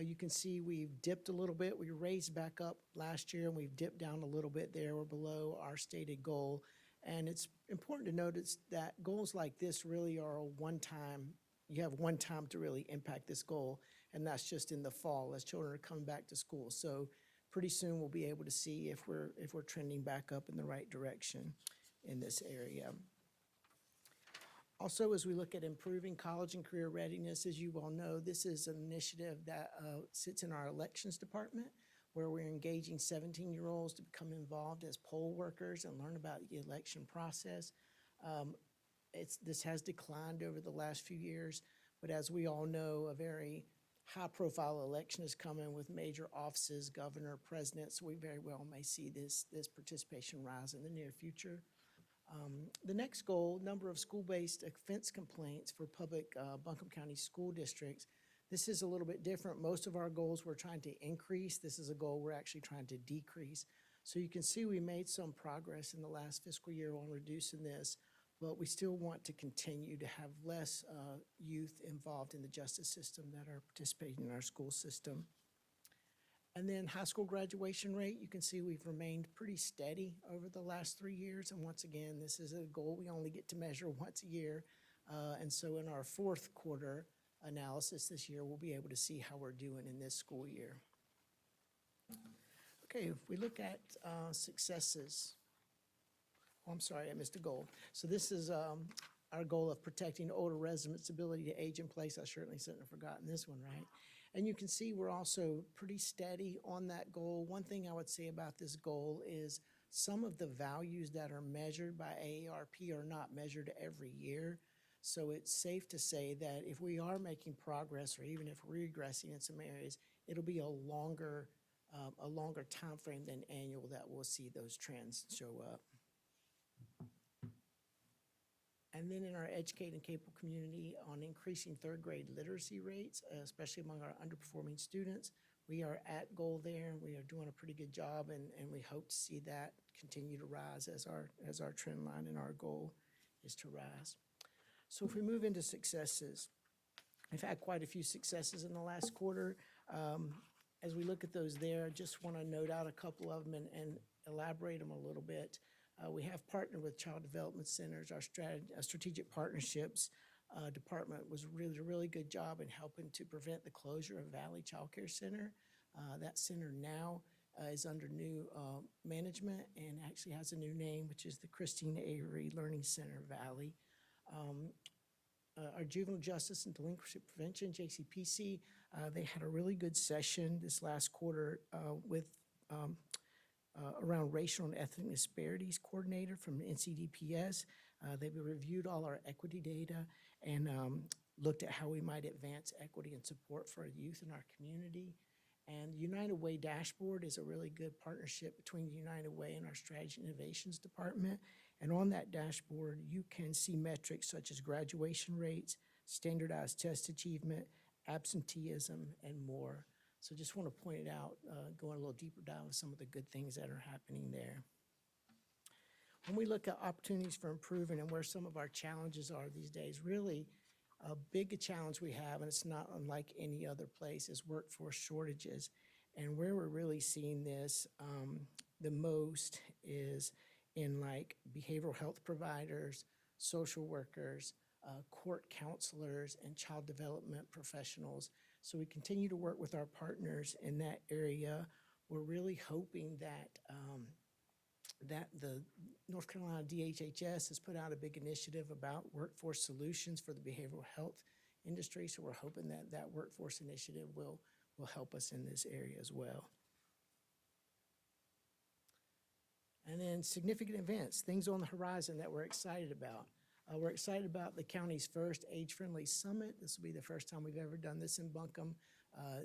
You can see we've dipped a little bit. We raised back up last year, and we've dipped down a little bit there. We're below our stated goal. And it's important to notice that goals like this really are a one-time. You have one time to really impact this goal, and that's just in the fall as children are coming back to school. So pretty soon we'll be able to see if we're trending back up in the right direction in this area. Also, as we look at improving college and career readiness, as you all know, this is an initiative that sits in our elections department, where we're engaging 17-year-olds to become involved as poll workers and learn about the election process. This has declined over the last few years, but as we all know, a very high-profile election is coming with major offices, governor, president, so we very well may see this participation rise in the near future. The next goal, number of school-based offense complaints for public Buncombe County school districts. This is a little bit different. Most of our goals we're trying to increase. This is a goal we're actually trying to decrease. So you can see we made some progress in the last fiscal year on reducing this, but we still want to continue to have less youth involved in the justice system that are participating in our school system. And then high school graduation rate, you can see we've remained pretty steady over the last 3 years. And once again, this is a goal we only get to measure once a year. And so in our 4th quarter analysis this year, we'll be able to see how we're doing in this school year. Okay, if we look at successes. Oh, I'm sorry, I missed a goal. So this is our goal of protecting older residents' ability to age in place. I certainly shouldn't have forgotten this one, right? And you can see we're also pretty steady on that goal. One thing I would say about this goal is some of the values that are measured by AARP are not measured every year. So it's safe to say that if we are making progress, or even if we're regressing in some areas, it'll be a longer time frame than annual that we'll see those trends show up. And then in our educated and capable community, on increasing 3rd grade literacy rates, especially among our underperforming students, we are at goal there. We are doing a pretty good job, and we hope to see that continue to rise as our trend line and our goal is to rise. So if we move into successes, I've had quite a few successes in the last quarter. As we look at those there, I just want to note out a couple of them and elaborate them a little bit. We have partnered with Child Development Centers. Our strategic partnerships department was a really good job in helping to prevent the closure of Valley Child Care Center. That center now is under new management and actually has a new name, which is the Christine Avery Learning Center Valley. Our Juvenile Justice and Delinquency Prevention, JCPC, they had a really good session this last quarter with around racial and ethnic disparities coordinator from NCDPS. They've reviewed all our equity data, and looked at how we might advance equity and support for youth in our community. And the United Way dashboard is a really good partnership between the United Way and our Strategy and Innovations Department. And on that dashboard, you can see metrics such as graduation rates, standardized test achievement, absenteeism, and more. So just want to point it out, going a little deeper down with some of the good things that are happening there. When we look at opportunities for improving and where some of our challenges are these days, really a big challenge we have, and it's not unlike any other place, is workforce shortages. And where we're really seeing this the most is in like behavioral health providers, social workers, court counselors, and child development professionals. So we continue to work with our partners in that area. We're really hoping that that the North Carolina DHHS has put out a big initiative about workforce solutions for the behavioral health industry. So we're hoping that that workforce initiative will help us in this area as well. And then significant events, things on the horizon that we're excited about. We're excited about the county's first age-friendly summit. This will be the first time we've ever done this in Buncombe.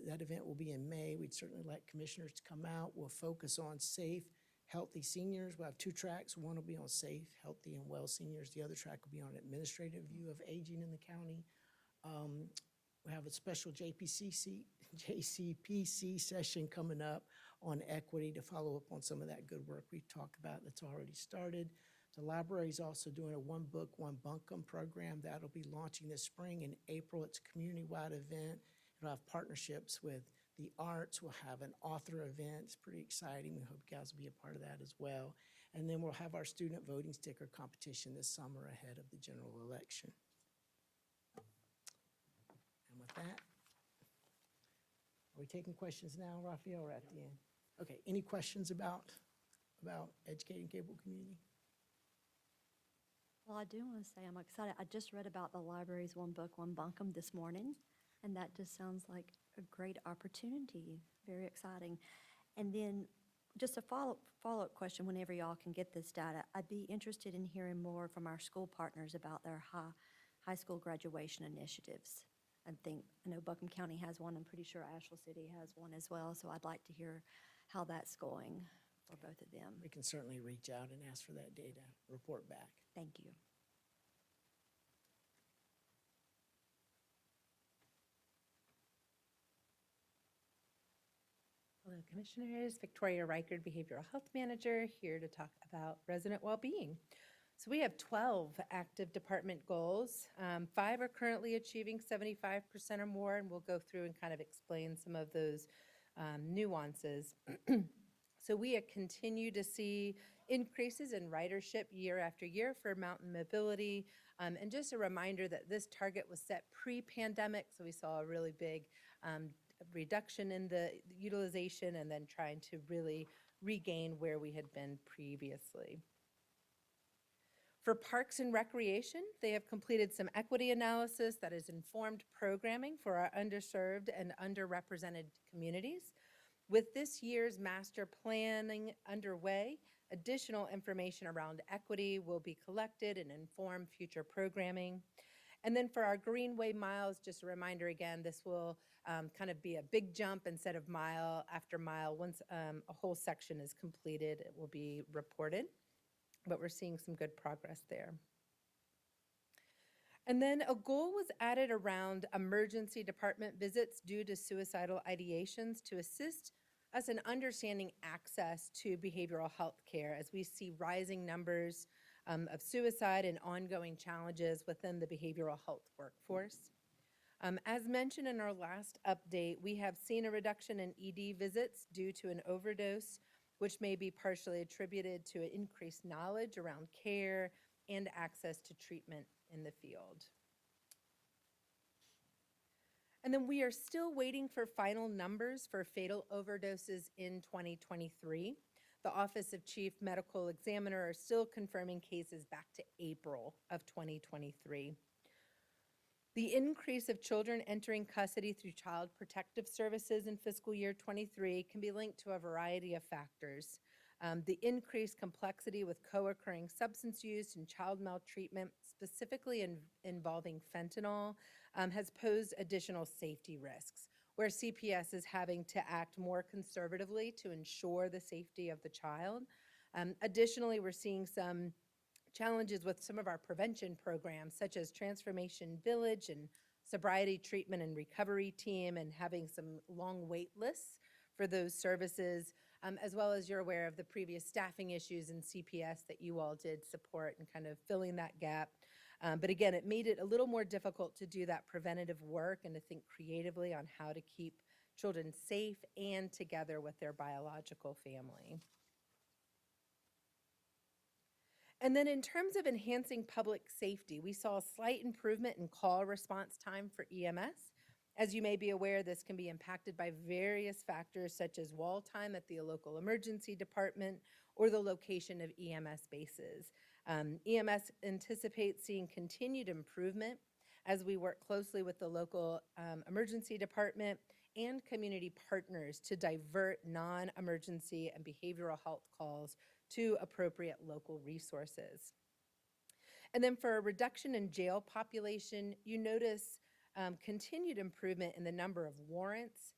That event will be in May. We'd certainly like commissioners to come out. We'll focus on safe, healthy seniors. We'll have 2 tracks. One will be on safe, healthy, and well seniors. The other track will be on administrative view of aging in the county. We have a special JCPC session coming up on equity to follow up on some of that good work we've talked about that's already started. The library is also doing a One Book, One Buncombe program that'll be launching this spring. In April, it's a community-wide event. It'll have partnerships with the arts. We'll have an author event. It's pretty exciting. We hope you guys will be a part of that as well. And then we'll have our student voting sticker competition this summer ahead of the general election. And with that, are we taking questions now, Raphael, or at the end? Okay, any questions about educating cable community? Well, I do want to say I'm excited. I just read about the library's One Book, One Buncombe this morning, and that just sounds like a great opportunity. Very exciting. And then just a follow-up question, whenever y'all can get this data, I'd be interested in hearing more from our school partners about their high school graduation initiatives. I know Buncombe County has one. I'm pretty sure Asheville City has one as well, so I'd like to hear how that's going for both of them. We can certainly reach out and ask for that data, report back. Thank you. Hello, Commissioners. Victoria Reichard, Behavioral Health Manager, here to talk about resident well-being. So we have 12 active department goals. 5 are currently achieving 75% or more, and we'll go through and kind of explain some of those nuances. So we continue to see increases in ridership year after year for mountain mobility. And just a reminder that this target was set pre-pandemic, so we saw a really big reduction in the utilization and then trying to really regain where we had been previously. For Parks and Recreation, they have completed some equity analysis that has informed programming for our underserved and underrepresented communities. With this year's master planning underway, additional information around equity will be collected and inform future programming. And then for our Greenway Miles, just a reminder again, this will kind of be a big jump instead of mile after mile. Once a whole section is completed, it will be reported. But we're seeing some good progress there. And then a goal was added around emergency department visits due to suicidal ideations to assist us in understanding access to behavioral health care as we see rising numbers of suicide and ongoing challenges within the behavioral health workforce. As mentioned in our last update, we have seen a reduction in ED visits due to an overdose, which may be partially attributed to an increased knowledge around care and access to treatment in the field. And then we are still waiting for final numbers for fatal overdoses in 2023. The Office of Chief Medical Examiner are still confirming cases back to April of 2023. The increase of children entering custody through Child Protective Services in fiscal year 23 can be linked to a variety of factors. The increased complexity with co-occurring substance use and child maltreatment, specifically involving fentanyl, has posed additional safety risks, where CPS is having to act more conservatively to ensure the safety of the child. Additionally, we're seeing some challenges with some of our prevention programs, such as Transformation Village and Sobriety Treatment and Recovery Team, and having some long wait lists for those services, as well as you're aware of the previous staffing issues in CPS that you all did support and kind of filling that gap. But again, it made it a little more difficult to do that preventative work and to think creatively on how to keep children safe and together with their biological family. And then in terms of enhancing public safety, we saw a slight improvement in call response time for EMS. As you may be aware, this can be impacted by various factors such as wall time at the local emergency department or the location of EMS bases. EMS anticipates seeing continued improvement as we work closely with the local emergency department and community partners to divert non-emergency and behavioral health calls to appropriate local resources. And then for a reduction in jail population, you notice continued improvement in the number of warrants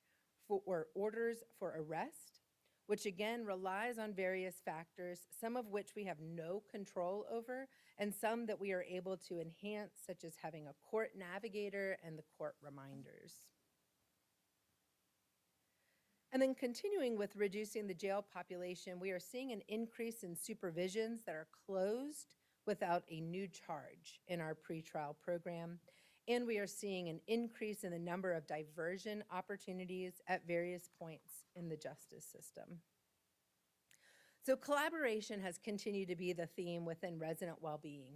or orders for arrest, which again relies on various factors, some of which we have no control over, and some that we are able to enhance, such as having a court navigator and the court reminders. And then continuing with reducing the jail population, we are seeing an increase in supervisions that are closed without a new charge in our pretrial program. And we are seeing an increase in the number of diversion opportunities at various points in the justice system. So collaboration has continued to be the theme within resident well-being.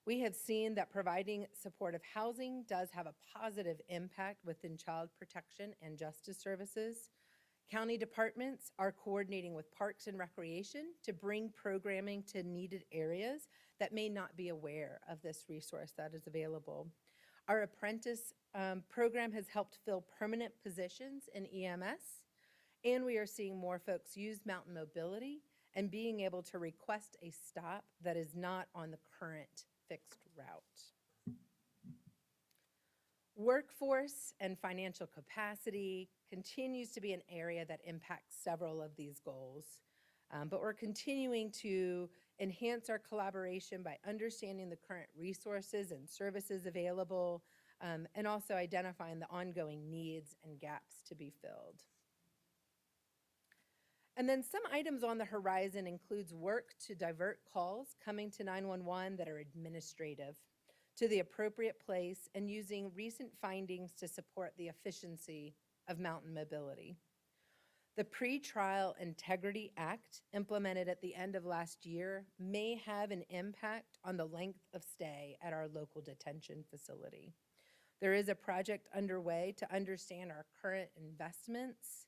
We have seen that providing supportive housing does have a positive impact within child protection and justice services. County departments are coordinating with Parks and Recreation to bring programming to needed areas that may not be aware of this resource that is available. Our apprentice program has helped fill permanent positions in EMS, and we are seeing more folks use Mountain Mobility and being able to request a stop that is not on the current fixed route. Workforce and financial capacity continues to be an area that impacts several of these goals, but we're continuing to enhance our collaboration by understanding the current resources and services available, and also identifying the ongoing needs and gaps to be filled. And then some items on the horizon includes work to divert calls coming to 911 that are administrative to the appropriate place and using recent findings to support the efficiency of Mountain Mobility. The Pretrial Integrity Act, implemented at the end of last year, may have an impact on the length of stay at our local detention facility. There is a project underway to understand our current investments,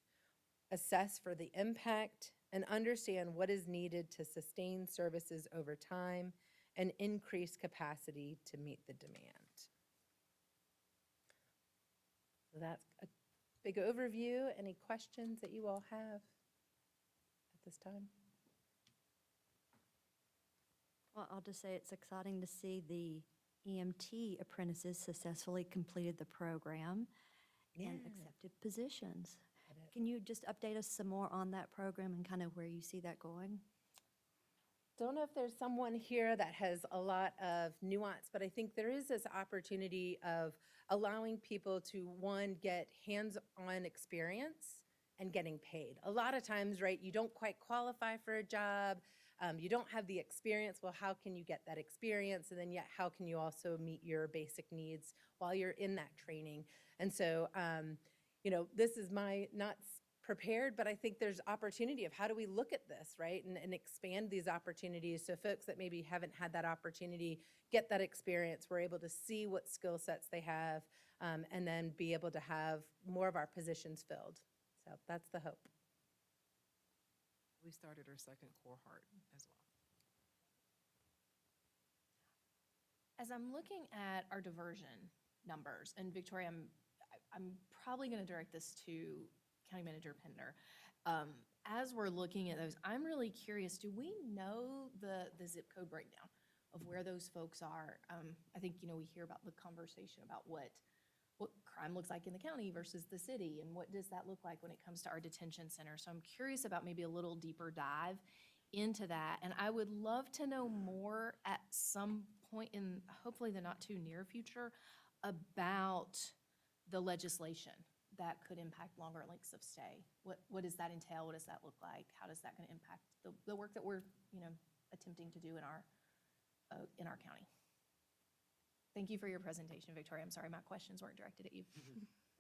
assess for the impact, and understand what is needed to sustain services over time and increase capacity to meet the demand. So that's a big overview. Any questions that you all have at this time? Well, I'll just say it's exciting to see the EMT apprentices successfully completed the program and accepted positions. Can you just update us some more on that program and kind of where you see that going? Don't know if there's someone here that has a lot of nuance, but I think there is this opportunity of allowing people to, one, get hands-on experience and getting paid. A lot of times, right, you don't quite qualify for a job, you don't have the experience. Well, how can you get that experience? And then yet, how can you also meet your basic needs while you're in that training? And so, you know, this is my not prepared, but I think there's opportunity of how do we look at this, right? And expand these opportunities so folks that maybe haven't had that opportunity get that experience. We're able to see what skill sets they have, and then be able to have more of our positions filled. So that's the hope. We started our second cohort as well. As I'm looking at our diversion numbers, and Victoria, I'm probably going to direct this to County Manager Pender. As we're looking at those, I'm really curious, do we know the zip code breakdown of where those folks are? I think, you know, we hear about the conversation about what what crime looks like in the county versus the city, and what does that look like when it comes to our detention center. So I'm curious about maybe a little deeper dive into that, and I would love to know more at some point in, hopefully the not too near future, about the legislation that could impact longer lengths of stay. What does that entail? What does that look like? How does that gonna impact the work that we're, attempting to do in our county? Thank you for your presentation, Victoria. I'm sorry, my questions weren't directed at you.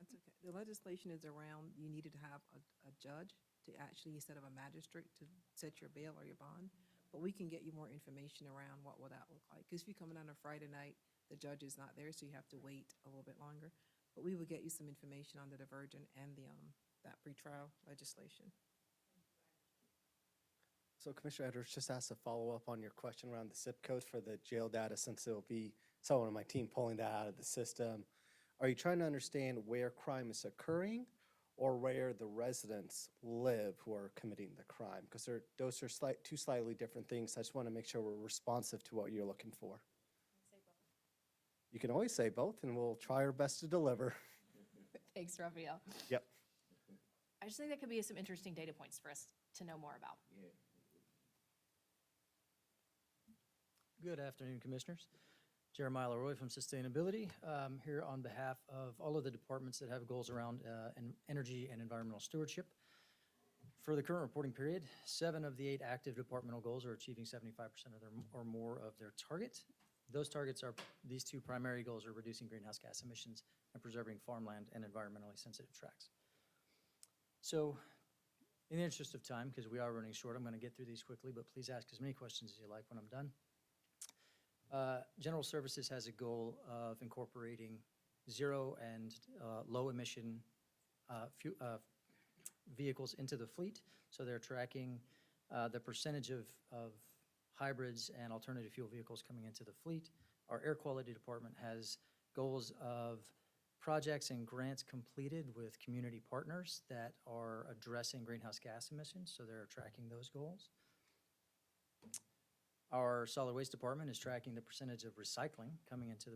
That's okay. The legislation is around, you needed to have a judge to actually, instead of a magistrate, to set your bail or your bond. But we can get you more information around what will that look like. Because if you're coming on a Friday night, the judge is not there, so you have to wait a little bit longer. But we will get you some information on the divergent and that pretrial legislation. So Commissioner Edwards just asked a follow-up on your question around the zip codes for the jail data, since it'll be someone on my team pulling that out of the system. Are you trying to understand where crime is occurring or where the residents live who are committing the crime? Because those are two slightly different things. I just want to make sure we're responsive to what you're looking for. You can always say both, and we'll try our best to deliver. Thanks, Raphael. Yep. I just think that could be some interesting data points for us to know more about. Good afternoon, Commissioners. Jeremiah Leroy from Sustainability, here on behalf of all of the departments that have goals around energy and environmental stewardship. For the current reporting period, 7 of the 8 active departmental goals are achieving 75% of their or more of their target. Those targets are, these 2 primary goals are reducing greenhouse gas emissions and preserving farmland and environmentally sensitive tracts. So, in the interest of time, because we are running short, I'm going to get through these quickly, but please ask as many questions as you like when I'm done. General Services has a goal of incorporating zero and low emission vehicles into the fleet. So they're tracking the percentage of hybrids and alternative fuel vehicles coming into the fleet. Our Air Quality Department has goals of projects and grants completed with community partners that are addressing greenhouse gas emissions, so they're tracking those goals. Our Solid Waste Department is tracking the percentage of recycling coming into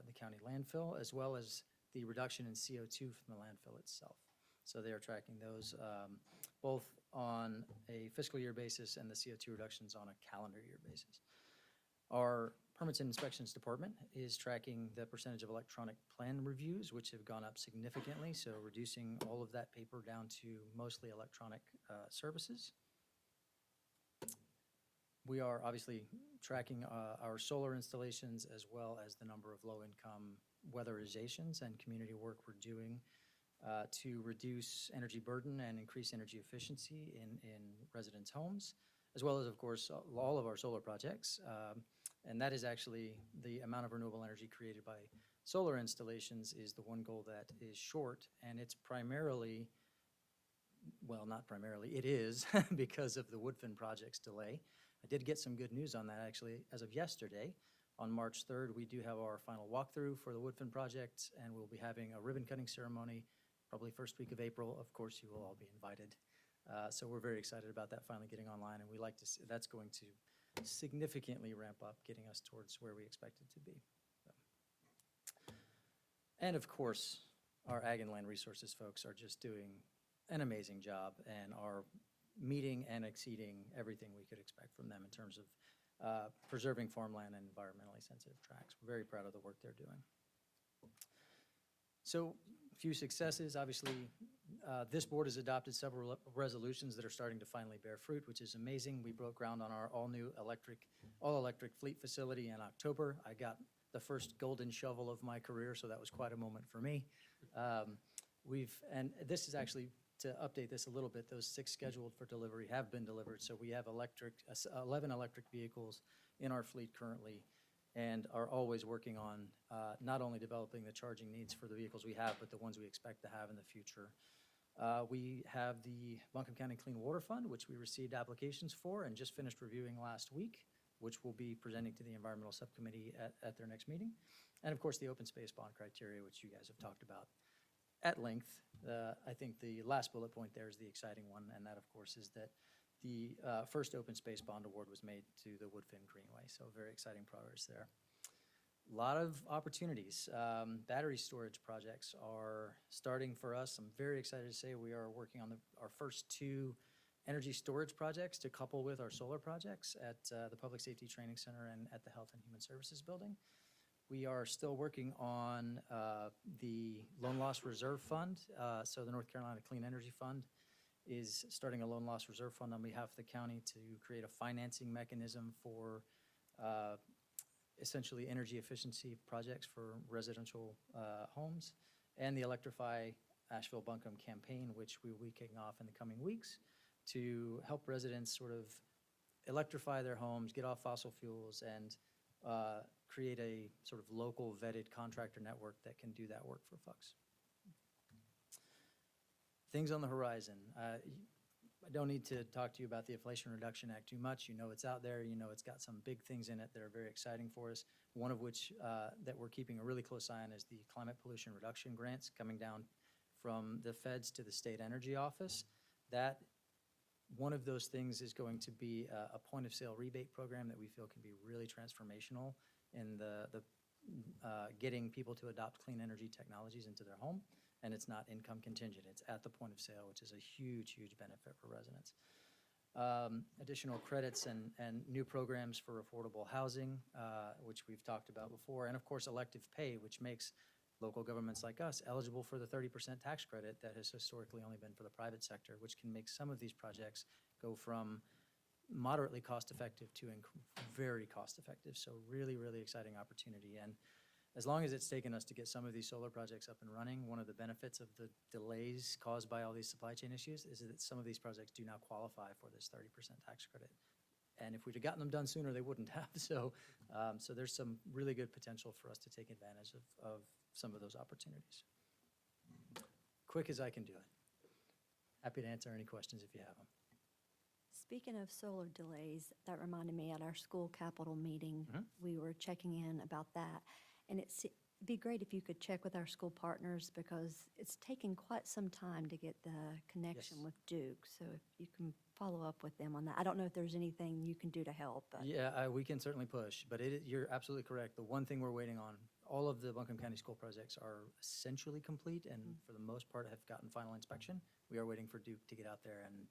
the county landfill, as well as the reduction in CO2 from the landfill itself. So they are tracking those both on a fiscal year basis and the CO2 reductions on a calendar year basis. Our Permits and Inspections Department is tracking the percentage of electronic plan reviews, which have gone up significantly, so reducing all of that paper down to mostly electronic services. We are obviously tracking our solar installations as well as the number of low-income weatherizations and community work we're doing to reduce energy burden and increase energy efficiency in residents' homes, as well as, of course, all of our solar projects. And that is actually the amount of renewable energy created by solar installations is the one goal that is short, and it's primarily, well, not primarily, it is because of the Woodfin project's delay. I did get some good news on that, actually, as of yesterday. On March 3rd, we do have our final walkthrough for the Woodfin project, and we'll be having a ribbon-cutting ceremony, probably first week of April. Of course, you will all be invited. So we're very excited about that finally getting online, and we like to see that's going to significantly ramp up, getting us towards where we expect it to be. So. And of course, our Ag and Land Resources folks are just doing an amazing job and are meeting and exceeding everything we could expect from them in terms of preserving farmland and environmentally sensitive tracts. We're very proud of the work they're doing. So, a few successes. Obviously, this board has adopted several resolutions that are starting to finally bear fruit, which is amazing. We broke ground on our all-new all-electric fleet facility in October. I got the first golden shovel of my career, so that was quite a moment for me. And this is actually, to update this a little bit, those 6 scheduled for delivery have been delivered. So we have 11 electric vehicles in our fleet currently, and are always working on not only developing the charging needs for the vehicles we have, but the ones we expect to have in the future. We have the Buncombe County Clean Water Fund, which we received applications for and just finished reviewing last week, which we'll be presenting to the Environmental Subcommittee at their next meeting. And of course, the open space bond criteria, which you guys have talked about at length. I think the last bullet point there is the exciting one, and that, of course, is that the first open space bond award was made to the Woodfin Greenway, so very exciting progress there. A lot of opportunities. Battery storage projects are starting for us. I'm very excited to say we are working on our first 2 energy storage projects to couple with our solar projects at the Public Safety Training Center and at the Health and Human Services Building. We are still working on the Loan Loss Reserve Fund. So the North Carolina Clean Energy Fund is starting a loan loss reserve fund on behalf of the county to create a financing mechanism for essentially energy efficiency projects for residential homes, and the Electrify Asheville Buncombe campaign, which we will be kicking off in the coming weeks to help residents sort of electrify their homes, get off fossil fuels, and create a sort of local vetted contractor network that can do that work for folks. Things on the horizon. I don't need to talk to you about the Inflation Reduction Act too much. You know it's out there. You know it's got some big things in it that are very exciting for us. One of which that we're keeping a really close eye on is the climate pollution reduction grants coming down from the feds to the state energy office. That one of those things is going to be a point of sale rebate program that we feel can be really transformational in the getting people to adopt clean energy technologies into their home. And it's not income contingent. It's at the point of sale, which is a huge, huge benefit for residents. Additional credits and new programs for affordable housing, which we've talked about before. And of course, elective pay, which makes local governments like us eligible for the 30% tax credit that has historically only been for the private sector, which can make some of these projects go from moderately cost effective to very cost effective. So really, really exciting opportunity. And as long as it's taken us to get some of these solar projects up and running, one of the benefits of the delays caused by all these supply chain issues is that some of these projects do not qualify for this 30% tax credit. And if we'd have gotten them done sooner, they wouldn't have. So there's some really good potential for us to take advantage of some of those opportunities. Quick as I can do it. Happy to answer any questions if you have them. Speaking of solar delays, that reminded me at our school capital meeting, we were checking in about that. And it'd be great if you could check with our school partners because it's taking quite some time to get the connection with Duke. So if you can follow up with them on that. I don't know if there's anything you can do to help. But. Yeah, we can certainly push, but you're absolutely correct. The one thing we're waiting on, all of the Buncombe County school projects are essentially complete and for the most part have gotten final inspection. We are waiting for Duke to get out there and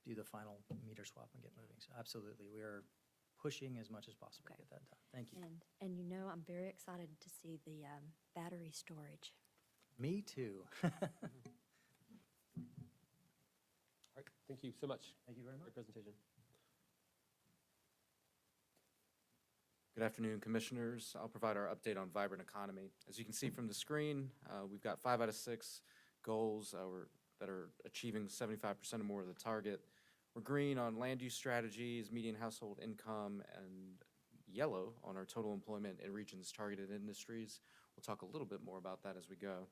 do the final meter swap and get moving. So absolutely, we are pushing as much as possible to get that done. Thank you. And you know, I'm very excited to see the battery storage. Me too. All right, thank you so much. Thank you very much. For your presentation. Good afternoon, Commissioners. I'll provide our update on vibrant economy. As you can see from the screen, we've got 5 out of 6 goals that are achieving 75% or more of the target. We're green on land use strategies, median household income, and yellow on our total employment in regions targeted industries. We'll talk a little bit more about that as we go.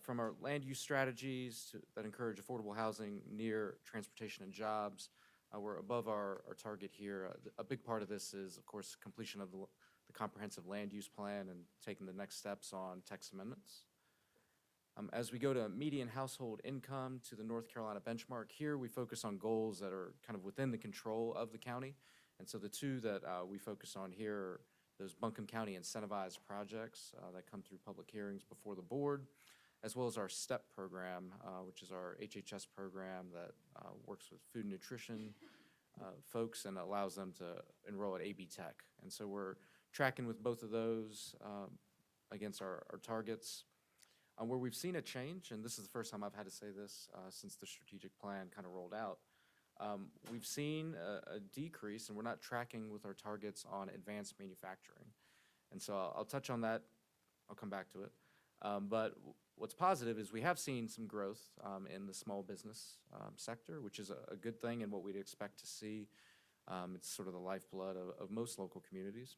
From our land use strategies that encourage affordable housing near transportation and jobs, we're above our target here. A big part of this is, of course, completion of the comprehensive land use plan and taking the next steps on text amendments. As we go to median household income to the North Carolina benchmark, here we focus on goals that are kind of within the control of the county. And so the 2 that we focus on here are those Buncombe County incentivized projects that come through public hearings before the board, as well as our STEP program, which is our HHS program that works with food and nutrition folks and allows them to enroll at AB Tech. And so we're tracking with both of those against our targets. Where we've seen a change, and this is the first time I've had to say this since the strategic plan kind of rolled out, we've seen a decrease, and we're not tracking with our targets on advanced manufacturing. And so I'll touch on that. I'll come back to it. But what's positive is we have seen some growth in the small business sector, which is a good thing and what we'd expect to see. It's sort of the lifeblood of most local communities.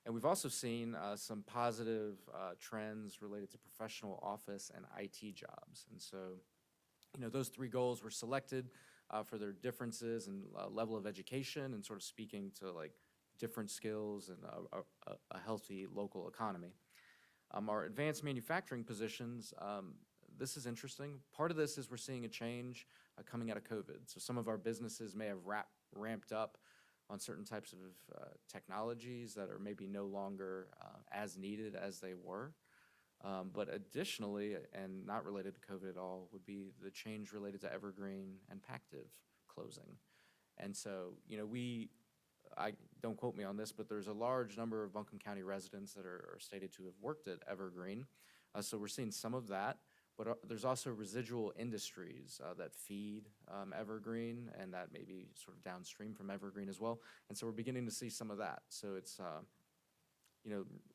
And we've also seen some positive trends related to professional office and IT jobs. And so, you know, those 3 goals were selected for their differences in level of education and sort of speaking to like different skills and a healthy local economy. Our advanced manufacturing positions, this is interesting. Part of this is we're seeing a change coming out of COVID. So some of our businesses may have ramped up on certain types of technologies that are maybe no longer as needed as they were. But additionally, and not related to COVID at all, would be the change related to Evergreen and Pactive closing. And so, I don't quote me on this, but there's a large number of Buncombe County residents that are stated to have worked at Evergreen. So we're seeing some of that, but there's also residual industries that feed Evergreen and that may be sort of downstream from Evergreen as well. And so we're beginning to see some of that. So it's,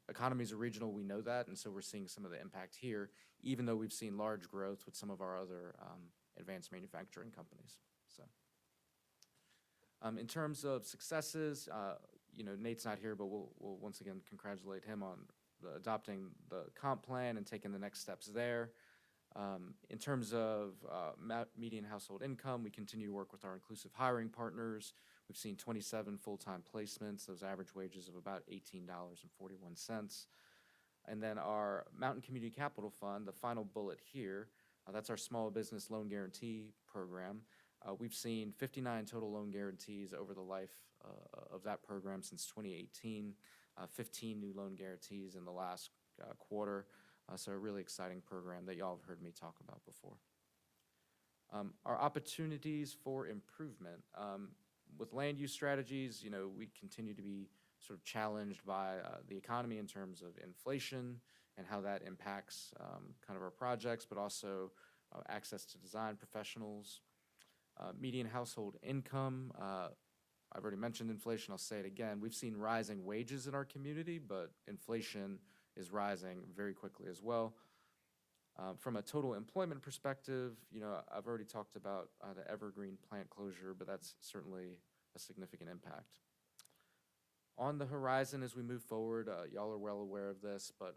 economies are regional, we know that, and so we're seeing some of the impact here, even though we've seen large growth with some of our other advanced manufacturing companies. So, in terms of successes, Nate's not here, but we'll once again congratulate him on adopting the comp plan and taking the next steps there. In terms of median household income, we continue to work with our inclusive hiring partners. We've seen 27 full-time placements, those average wages of about $18.41. And then our Mountain Community Capital Fund, the final bullet here, that's our small business loan guarantee program. We've seen 59 total loan guarantees over the life of that program since 2018, 15 new loan guarantees in the last quarter. So a really exciting program that y'all have heard me talk about before. Our opportunities for improvement. With land use strategies, we continue to be sort of challenged by the economy in terms of inflation and how that impacts kind of our projects, but also access to design professionals. Median household income, I've already mentioned inflation, I'll say it again. We've seen rising wages in our community, but inflation is rising very quickly as well. From a total employment perspective, I've already talked about the Evergreen plant closure, but that's certainly a significant impact. On the horizon as we move forward, y'all are well aware of this, but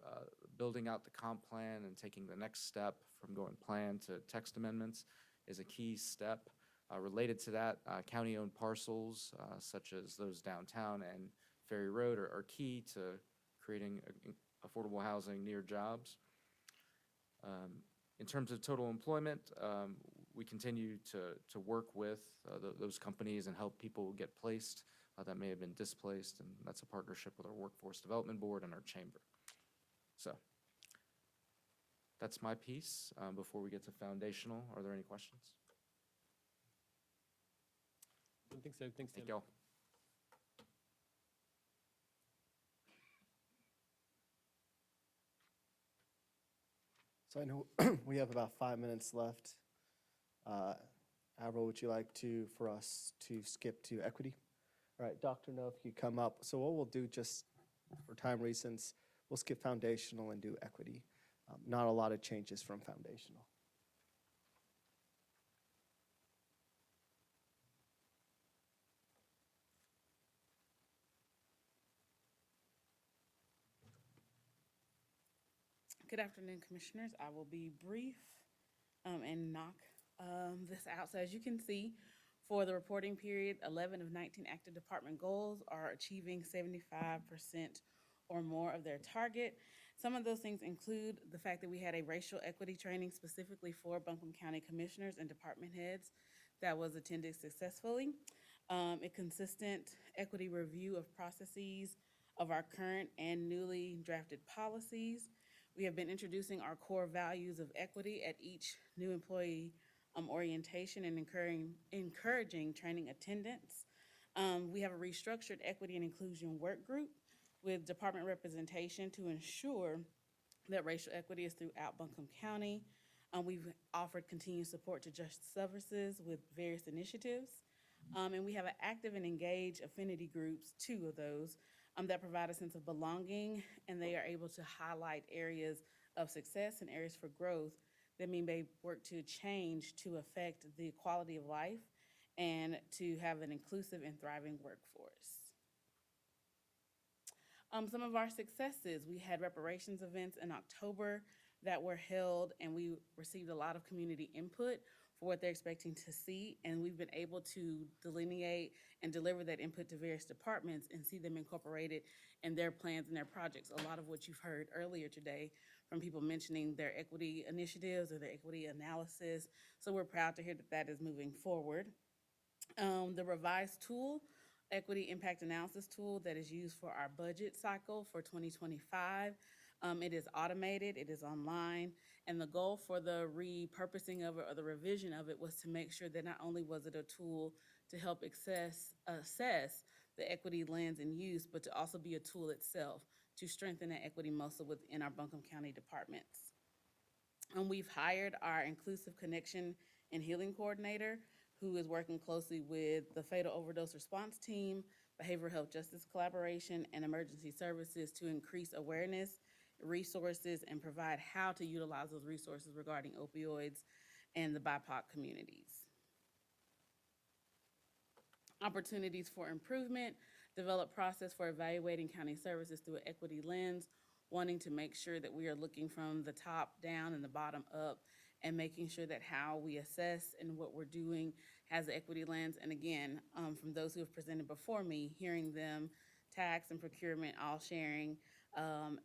building out the comp plan and taking the next step from going plan to text amendments is a key step. Related to that, county-owned parcels, such as those downtown and Ferry Road, are key to creating affordable housing near jobs. In terms of total employment, we continue to work with those companies and help people get placed that may have been displaced, and that's a partnership with our Workforce Development Board and our chamber. So that's my piece. Before we get to foundational, are there any questions? I don't think so. Thanks, Tim. Thank y'all. So I know we have about 5 minutes left. Avril, would you like for us to skip to equity? All right, Dr. No, if you come up. So what we'll do, just for time reasons, we'll skip foundational and do equity. Not a lot of changes from foundational. Good afternoon, Commissioners. I will be brief and knock this out. So as you can see, for the reporting period, 11 of 19 active department goals are achieving 75% or more of their target. Some of those things include the fact that we had a racial equity training specifically for Buncombe County Commissioners and department heads that was attended successfully. A consistent equity review of processes of our current and newly drafted policies. We have been introducing our core values of equity at each new employee orientation and encouraging training attendance. We have a restructured equity and inclusion work group with department representation to ensure that racial equity is throughout Buncombe County. We've offered continued support to justice services with various initiatives. And we have an active and engaged affinity groups, 2 of those, that provide a sense of belonging, and they are able to highlight areas of success and areas for growth that may work to change to affect the quality of life and to have an inclusive and thriving workforce. Some of our successes, we had reparations events in October that were held, and we received a lot of community input for what they're expecting to see, and we've been able to delineate and deliver that input to various departments and see them incorporated in their plans and their projects. A lot of what you've heard earlier today from people mentioning their equity initiatives or their equity analysis. So we're proud to hear that that is moving forward. The revised tool equity impact analysis tool that is used for our budget cycle for 2025. It is automated, it is online, and the goal for the repurposing of it or the revision of it was to make sure that not only was it a tool to help assess the equity lens and use, but to also be a tool itself to strengthen the equity muscle within our Buncombe County departments. And we've hired our Inclusive Connection and Healing Coordinator, who is working closely with the Fatal Overdose Response Team, Behavioral Health Justice Collaboration, and Emergency Services to increase awareness, resources, and provide how to utilize those resources regarding opioids and the BIPOC communities. Opportunities for improvement, develop process for evaluating county services through an equity lens, wanting to make sure that we are looking from the top down and the bottom up and making sure that how we assess and what we're doing has the equity lens. And again, from those who have presented before me, hearing them, tax and procurement, all sharing,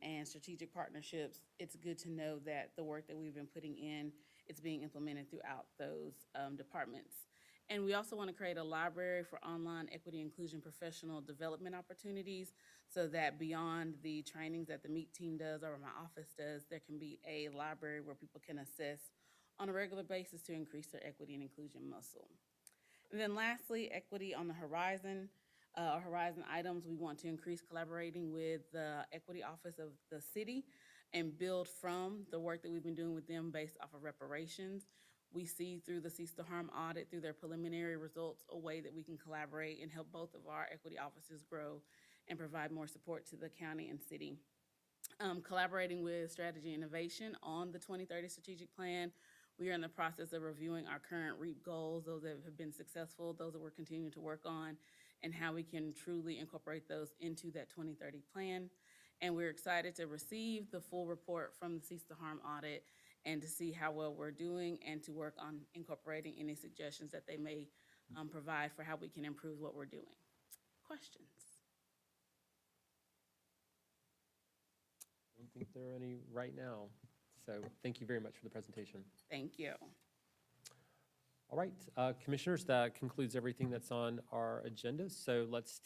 and strategic partnerships, it's good to know that the work that we've been putting in, it's being implemented throughout those departments. And we also want to create a library for online equity inclusion professional development opportunities so that beyond the trainings that the MEET team does or my office does, there can be a library where people can assess on a regular basis to increase their equity and inclusion muscle. And then lastly, equity on the horizon. Horizon items, we want to increase collaborating with the equity office of the city and build from the work that we've been doing with them based off of reparations. We see through the Cease to Harm audit, through their preliminary results, a way that we can collaborate and help both of our equity offices grow and provide more support to the county and city. Collaborating with Strategy Innovation on the 2030 strategic plan. We are in the process of reviewing our current REAP goals, those that have been successful, those that we're continuing to work on, and how we can truly incorporate those into that 2030 plan. And we're excited to receive the full report from the Cease to Harm audit and to see how well we're doing and to work on incorporating any suggestions that they may provide for how we can improve what we're doing. Questions? I don't think there are any right now. So thank you very much for the presentation. Thank you. All right, commissioners, that concludes everything that's on our agenda. So let's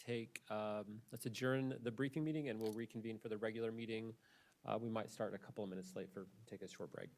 adjourn the briefing meeting and we'll reconvene for the regular meeting. We might start a couple of minutes late take a short break.